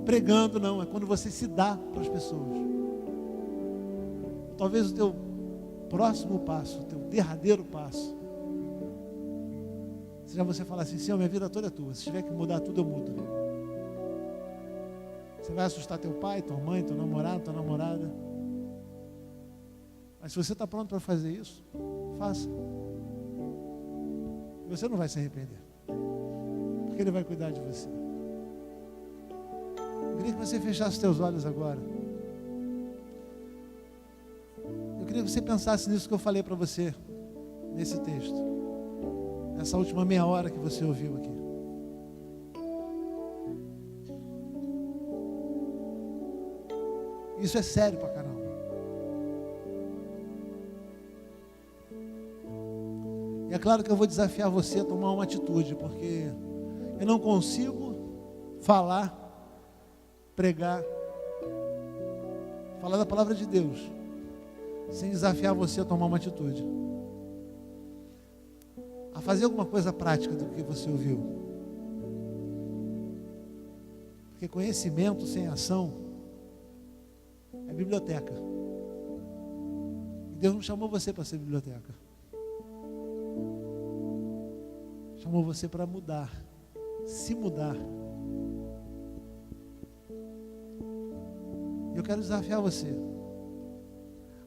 pregando, não. É quando você se dá para as pessoas. Talvez o teu próximo passo, o teu derradeiro passo, seja você falar assim: Senhor, minha vida toda é tua. Se tiver que mudar tudo, eu mudo. Você vai assustar teu pai, tua mãe, teu namorado, tua namorada. Mas se você está pronto para fazer isso, faça. Você não vai se arrepender. Porque Ele vai cuidar de você. Eu queria que você fechasse os teus olhos agora. Eu queria que você pensasse nisso que eu falei para você, nesse texto. Nessa última meia hora que você ouviu aqui. Isso é sério pra caramba. E é claro que eu vou desafiar você a tomar uma atitude, porque eu não consigo falar, pregar, falar da palavra de Deus, sem desafiar você a tomar uma atitude, a fazer alguma coisa prática do que você ouviu. Porque conhecimento sem ação é biblioteca. E Deus não chamou você para ser biblioteca. Chamou você para mudar. Se mudar. Eu quero desafiar você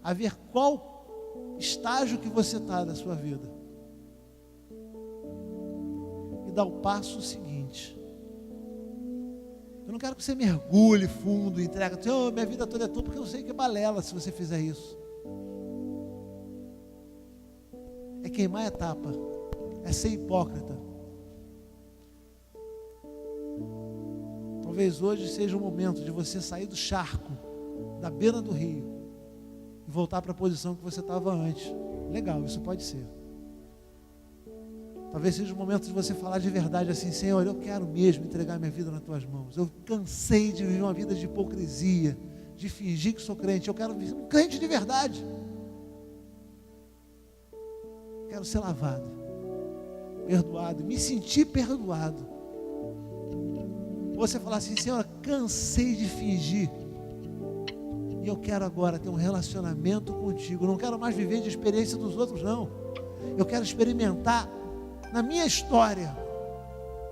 a ver qual estágio que você está da sua vida e dar o passo seguinte. Eu não quero que você mergulhe fundo e entrega, oh, minha vida toda é tua, porque eu sei que é balela se você fizer isso. É queimar a etapa, é ser hipócrita. Talvez hoje seja o momento de você sair do charco, da beira do rio, e voltar para a posição que você estava antes. Legal, isso pode ser. Talvez seja o momento de você falar de verdade assim, Senhor, eu quero mesmo entregar minha vida nas tuas mãos. Eu cansei de viver uma vida de hipocrisia, de fingir que sou crente. Eu quero viver um crente de verdade. Quero ser lavado, perdoado, me sentir perdoado. Você falar assim, Senhor, cansei de fingir. E eu quero agora ter um relacionamento contigo. Não quero mais viver de experiência dos outros, não. Eu quero experimentar na minha história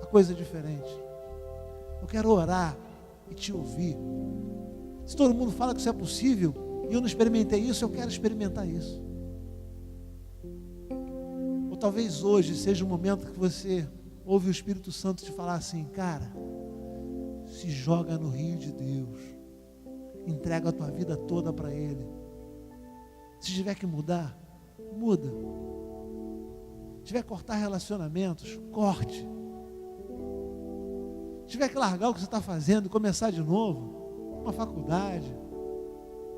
a coisa diferente. Eu quero orar e te ouvir. Se todo mundo fala que isso é possível e eu não experimentei isso, eu quero experimentar isso. Ou talvez hoje seja o momento que você ouve o Espírito Santo te falar assim, cara, se joga no rio de Deus, entrega a tua vida toda para Ele. Se tiver que mudar, muda. Se tiver que cortar relacionamentos, corte. Se tiver que largar o que você está fazendo e começar de novo, uma faculdade,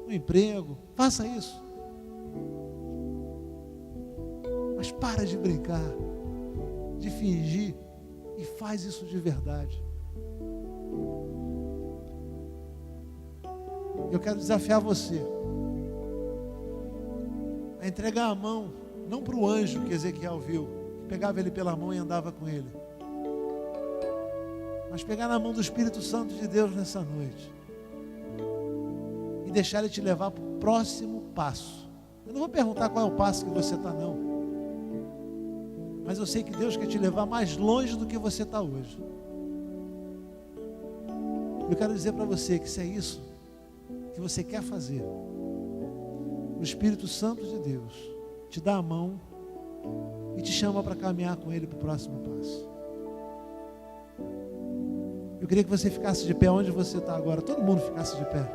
um emprego, faça isso. Mas para de brincar, de fingir e faz isso de verdade. Eu quero desafiar você a entregar a mão, não para o anjo que Ezequiel viu, que pegava ele pela mão e andava com ele, mas pegar na mão do Espírito Santo de Deus nessa noite e deixar ele te levar para o próximo passo. Eu não vou perguntar qual é o passo que você está, não, mas eu sei que Deus quer te levar mais longe do que você está hoje. Eu quero dizer para você que se é isso que você quer fazer, o Espírito Santo de Deus te dá a mão e te chama para caminhar com Ele para o próximo passo. Eu queria que você ficasse de pé onde você está agora, todo mundo ficasse de pé.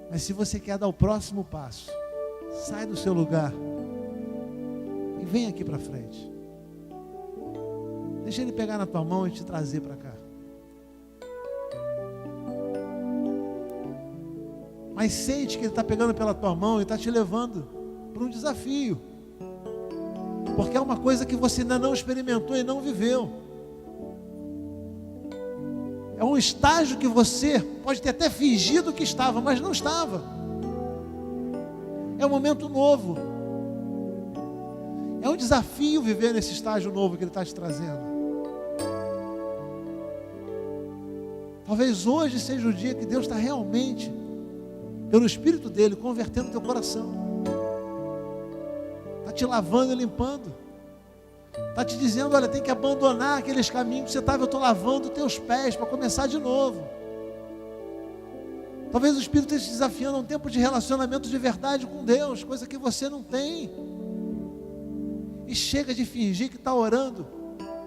Mas se você quer dar o próximo passo, sai do seu lugar e vem aqui para frente. Deixa Ele pegar na tua mão e te trazer para cá. Mas sente que Ele está pegando pela tua mão e está te levando para um desafio. Porque é uma coisa que você ainda não experimentou e não viveu. É um estágio que você pode ter até fingido que estava, mas não estava. É um momento novo. É um desafio viver nesse estágio novo que Ele está te trazendo. Talvez hoje seja o dia que Deus está realmente, pelo Espírito dele, convertendo teu coração. Está te lavando e limpando. Está te dizendo, olha, tem que abandonar aqueles caminhos que você estava, eu estou lavando teus pés para começar de novo. Talvez o Espírito esteja te desafiando a um tempo de relacionamento de verdade com Deus, coisa que você não tem. E chega de fingir que está orando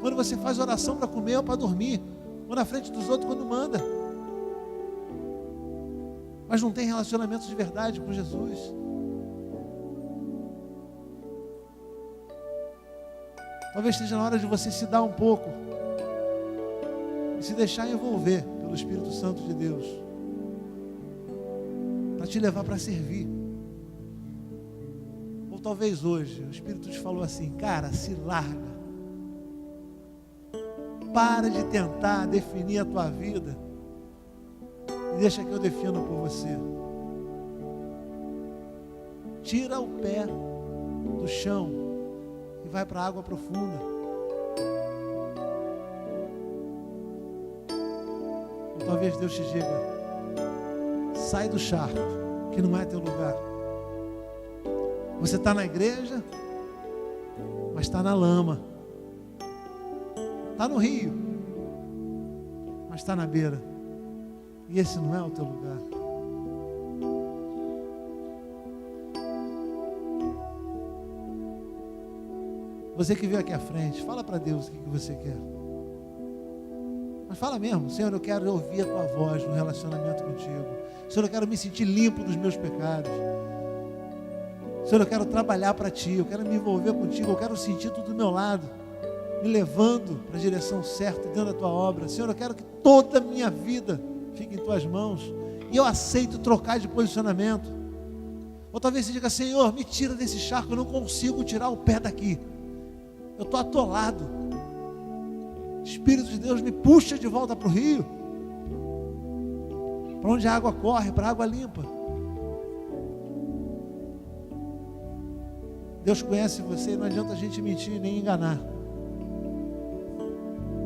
quando você faz oração para comer ou para dormir, ou na frente dos outros quando manda, mas não tem relacionamento de verdade com Jesus. Talvez esteja na hora de você se dar um pouco e se deixar envolver pelo Espírito Santo de Deus para te levar para servir. Ou talvez hoje o Espírito te falou assim, cara, se larga, para de tentar definir a tua vida e deixa que eu defino por você. Tira o pé do chão e vai para a água profunda. Ou talvez Deus te diga, sai do charco, que não é teu lugar. Você está na igreja, mas está na lama. Está no rio, mas está na beira. E esse não é o teu lugar. Você que veio aqui à frente, fala para Deus o que você quer. Mas fala mesmo: Senhor, eu quero ouvir a tua voz no relacionamento contigo. Senhor, eu quero me sentir limpo dos meus pecados. Senhor, eu quero trabalhar para ti, eu quero me envolver contigo, eu quero sentir tudo do meu lado, me levando para a direção certa dentro da tua obra. Senhor, eu quero que toda a minha vida fique em tuas mãos, e eu aceito trocar de posicionamento. Ou talvez você diga: Senhor, me tira desse charco, eu não consigo tirar o pé daqui, eu estou atolado. Espírito de Deus, me puxa de volta para o rio, para onde a água corre, para a água limpa. Deus conhece você, não adianta a gente mentir nem enganar.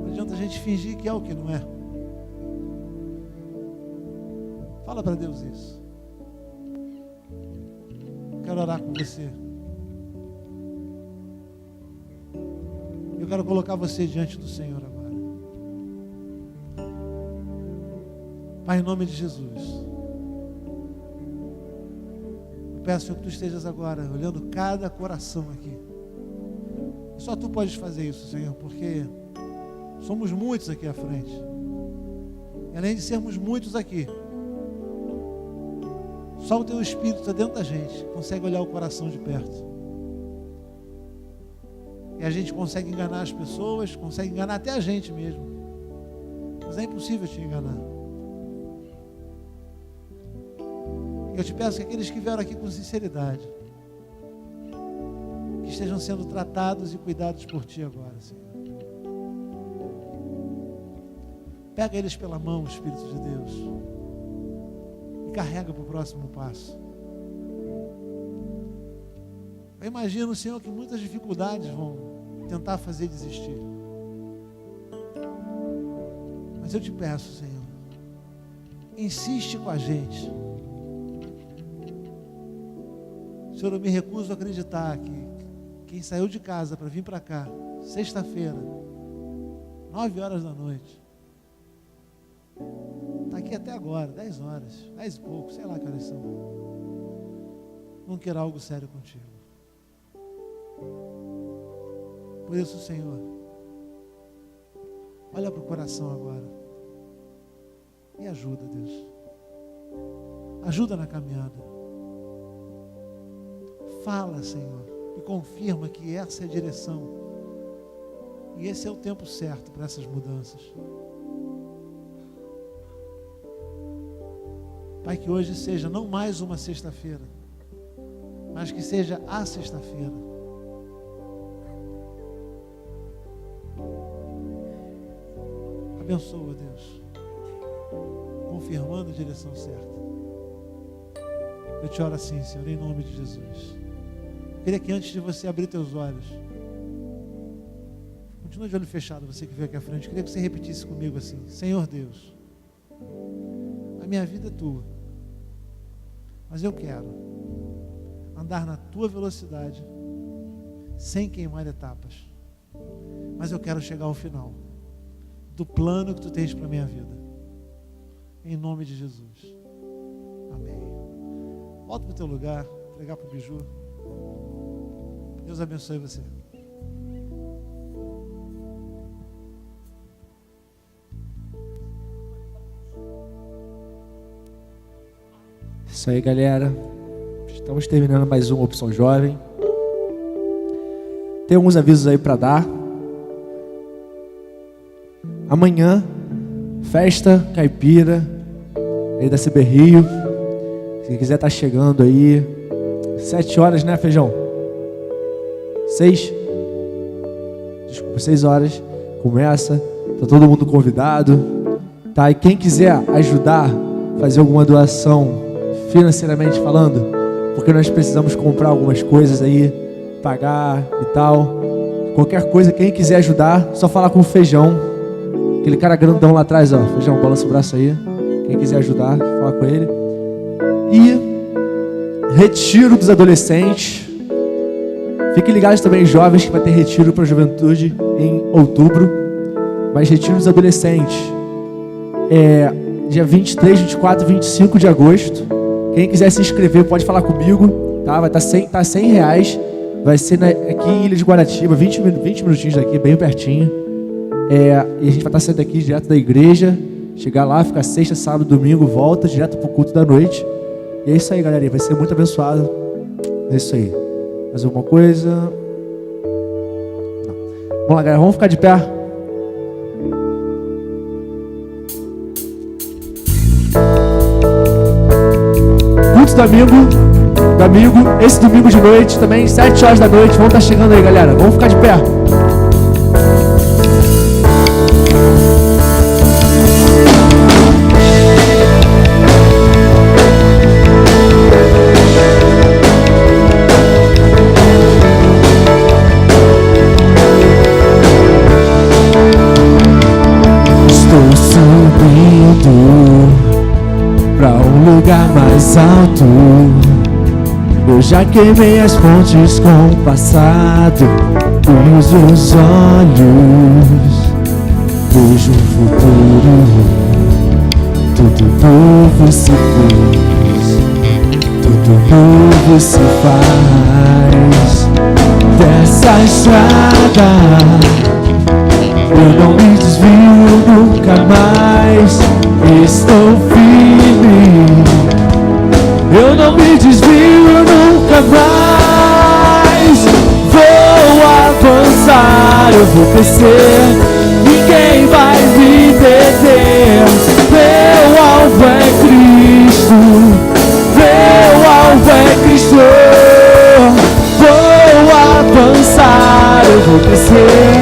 Não adianta a gente fingir que é o que não é. Fala para Deus isso. Quero orar com você. Eu quero colocar você diante do Senhor agora. Pai, em nome de Jesus, eu peço, Senhor, que Tu estejas agora olhando cada coração aqui. Só Tu podes fazer isso, Senhor, porque somos muitos aqui à frente. E além de sermos muitos aqui, só o Teu Espírito está dentro da gente, consegue olhar o coração de perto. E a gente consegue enganar as pessoas, consegue enganar até a gente mesmo. Mas é impossível te enganar. Eu te peço que aqueles que vieram aqui com sinceridade, que estejam sendo tratados e cuidados por Ti agora, Senhor. Pega eles pela mão, Espírito de Deus, e carrega para o próximo passo. Eu imagino, Senhor, que muitas dificuldades vão tentar fazer desistir. Mas eu te peço, Senhor, insiste com a gente. Senhor, eu me recuso a acreditar que quem saiu de casa para vir para cá, sexta-feira, 9 horas da noite, está aqui até agora, 10 horas, 10 e pouco, sei lá que horas são, não queira algo sério contigo. Por isso, Senhor, olha para o coração agora e ajuda, Deus. Ajuda na caminhada. Fala, Senhor, e confirma que essa é a direção e esse é o tempo certo para essas mudanças. Pai, que hoje seja não mais uma sexta-feira, mas que seja a sexta-feira. Abençoa, Deus, confirmando a direção certa. Eu te oro assim, Senhor, em nome de Jesus. Eu queria que antes de você abrir teus olhos, continua de olho fechado, você que veio aqui à frente, eu queria que você repetisse comigo assim: Senhor Deus, a minha vida é Tua, mas eu quero andar na Tua velocidade, sem queimar etapas, mas eu quero chegar ao final do plano que Tu tens para a minha vida, em nome de Jesus, amém. Volta para o teu lugar, entregar para o Biju. Deus abençoe você. Isso aí, galera. Estamos terminando mais uma Opção Jovem. Tem alguns avisos aí para dar. Amanhã, festa caipira aí da CB Rio. Se quiser estar chegando aí, 7 horas, né, Feijão? 6? Desculpa, 6 horas começa. Tá todo mundo convidado, tá? E quem quiser ajudar, fazer alguma doação financeiramente falando, porque nós precisamos comprar algumas coisas aí, pagar e tal. Qualquer coisa, quem quiser ajudar, só falar com o Feijão, aquele cara grandão lá atrás, ó. Feijão, balança o braço aí. Quem quiser ajudar, fala com ele. E retiro dos adolescentes. Fiquem ligados também, jovens, que vai ter retiro para a juventude em outubro. Mas retiro dos adolescentes dia 23, 24 e 25 de agosto. Quem quiser se inscrever pode falar comigo, tá? Vai estar R$100. Vai ser aqui em Ilha de Guaratiba, 20 minutinhos daqui, bem pertinho. E a gente vai estar saindo aqui direto da igreja, chegar lá, ficar sexta, sábado, domingo, volta direto pro culto da noite. E é isso aí, galerinha, vai ser muito abençoado. É isso aí. Mais alguma coisa? Não. Vamos lá, galera, vamos ficar de pé. Culto domingo, esse domingo de noite também, 7 horas da noite. Vamos estar chegando aí, galera. Vamos ficar de pé. Estou subindo pra um lugar mais alto. Eu já queimei as fontes com o passado. E os meus olhos vejo o futuro. Tudo novo se fez, tudo novo se faz. Dessa estrada eu não me desvio nunca mais. Estou firme, eu não me desvio nunca mais. Vou avançar, eu vou crescer, ninguém vai me deter. Meu alvo é Cristo, meu alvo é Cristo. Vou avançar, eu vou crescer,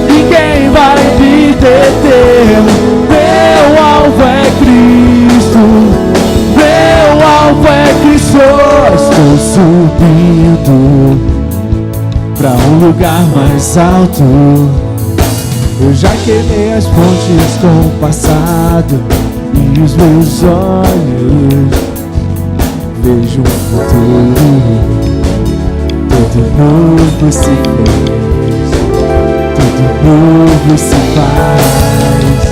ninguém vai me deter. Meu alvo é Cristo, meu alvo é Cristo. Estou subindo pra um lugar mais alto. Eu já queimei as pontes com o passado. E os meus olhos vejo um futuro. Tudo novo se fez, tudo novo se faz.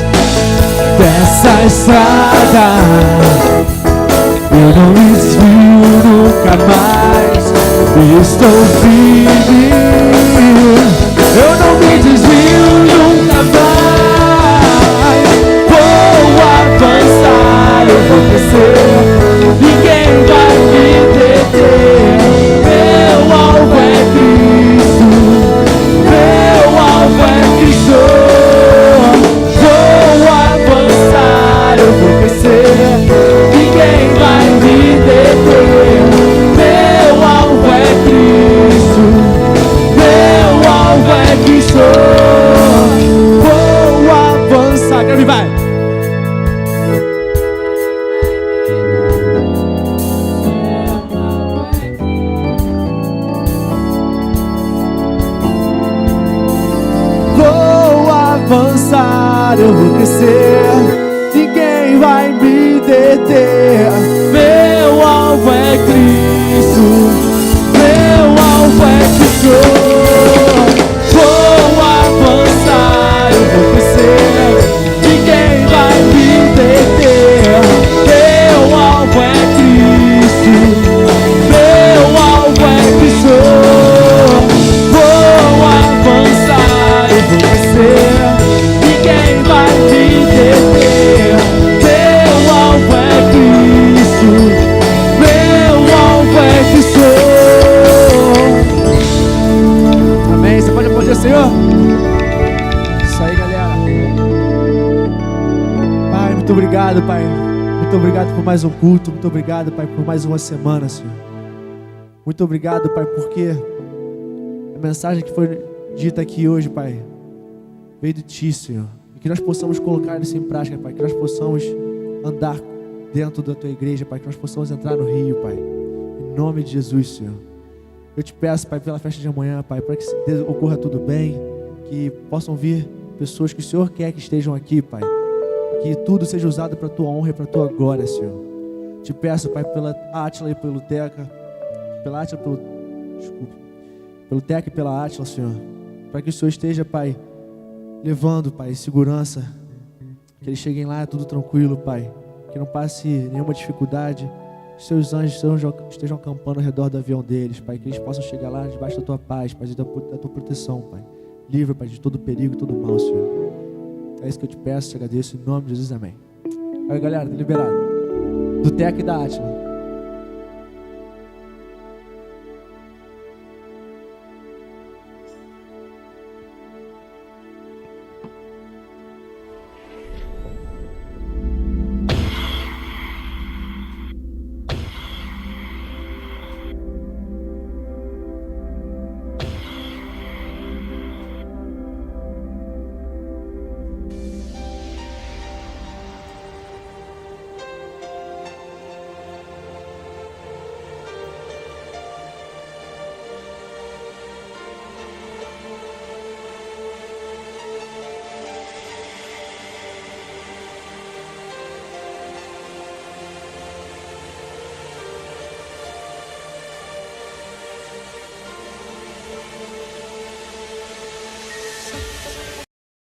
Dessa estrada eu não me desvio nunca mais. Estou firme, eu não me desvio nunca mais. Vou avançar, eu vou crescer, ninguém vai me deter. Meu alvo é Cristo, meu alvo é Cristo. Vou avançar, eu vou crescer, ninguém vai me deter. Meu alvo é Cristo, meu alvo é Cristo. Vou avançar, quero vai. Vou avançar, eu vou crescer, ninguém vai me deter. Meu alvo é Cristo, meu alvo é Cristo. Vou avançar, eu vou crescer, ninguém vai me deter. Meu alvo é Cristo, meu alvo é Cristo. Vou avançar, eu vou crescer, ninguém vai me deter. Meu alvo é Cristo, meu alvo é Cristo. Amém? Você pode aplaudir o Senhor? Isso aí, galera. Pai, muito obrigado, Pai. Muito obrigado por mais um culto. Muito obrigado, Pai, por mais uma semana, Senhor. Muito obrigado, Pai, porque a mensagem que foi dita aqui hoje, Pai, veio de Ti, Senhor. E que nós possamos colocar isso em prática, Pai. Que nós possamos andar dentro da Tua igreja, Pai. Que nós possamos entrar no rio, Pai. Em nome de Jesus, Senhor. Eu te peço, Pai, pela festa de amanhã, Pai, para que ocorra tudo bem. Que possam vir pessoas que o Senhor quer que estejam aqui, Pai. Que tudo seja usado para a Tua honra e para a Tua glória, Senhor. Te peço, Pai, pela Átila e pelo Teca. Pelo Teca e pela Átila, Senhor. Para que o Senhor esteja, Pai, levando, Pai, segurança. Que eles cheguem lá tudo tranquilo, Pai. Que não passe nenhuma dificuldade. os seus anjos estejam acampando ao redor do avião deles, Pai, que eles possam chegar lá debaixo da tua paz, Pai, da tua proteção, Pai. Livra, Pai, de todo perigo, todo mal, Senhor. É isso que eu te peço, te agradeço, em nome de Jesus, amém. Aí, galera, tá liberado. Do Teca e da Átila.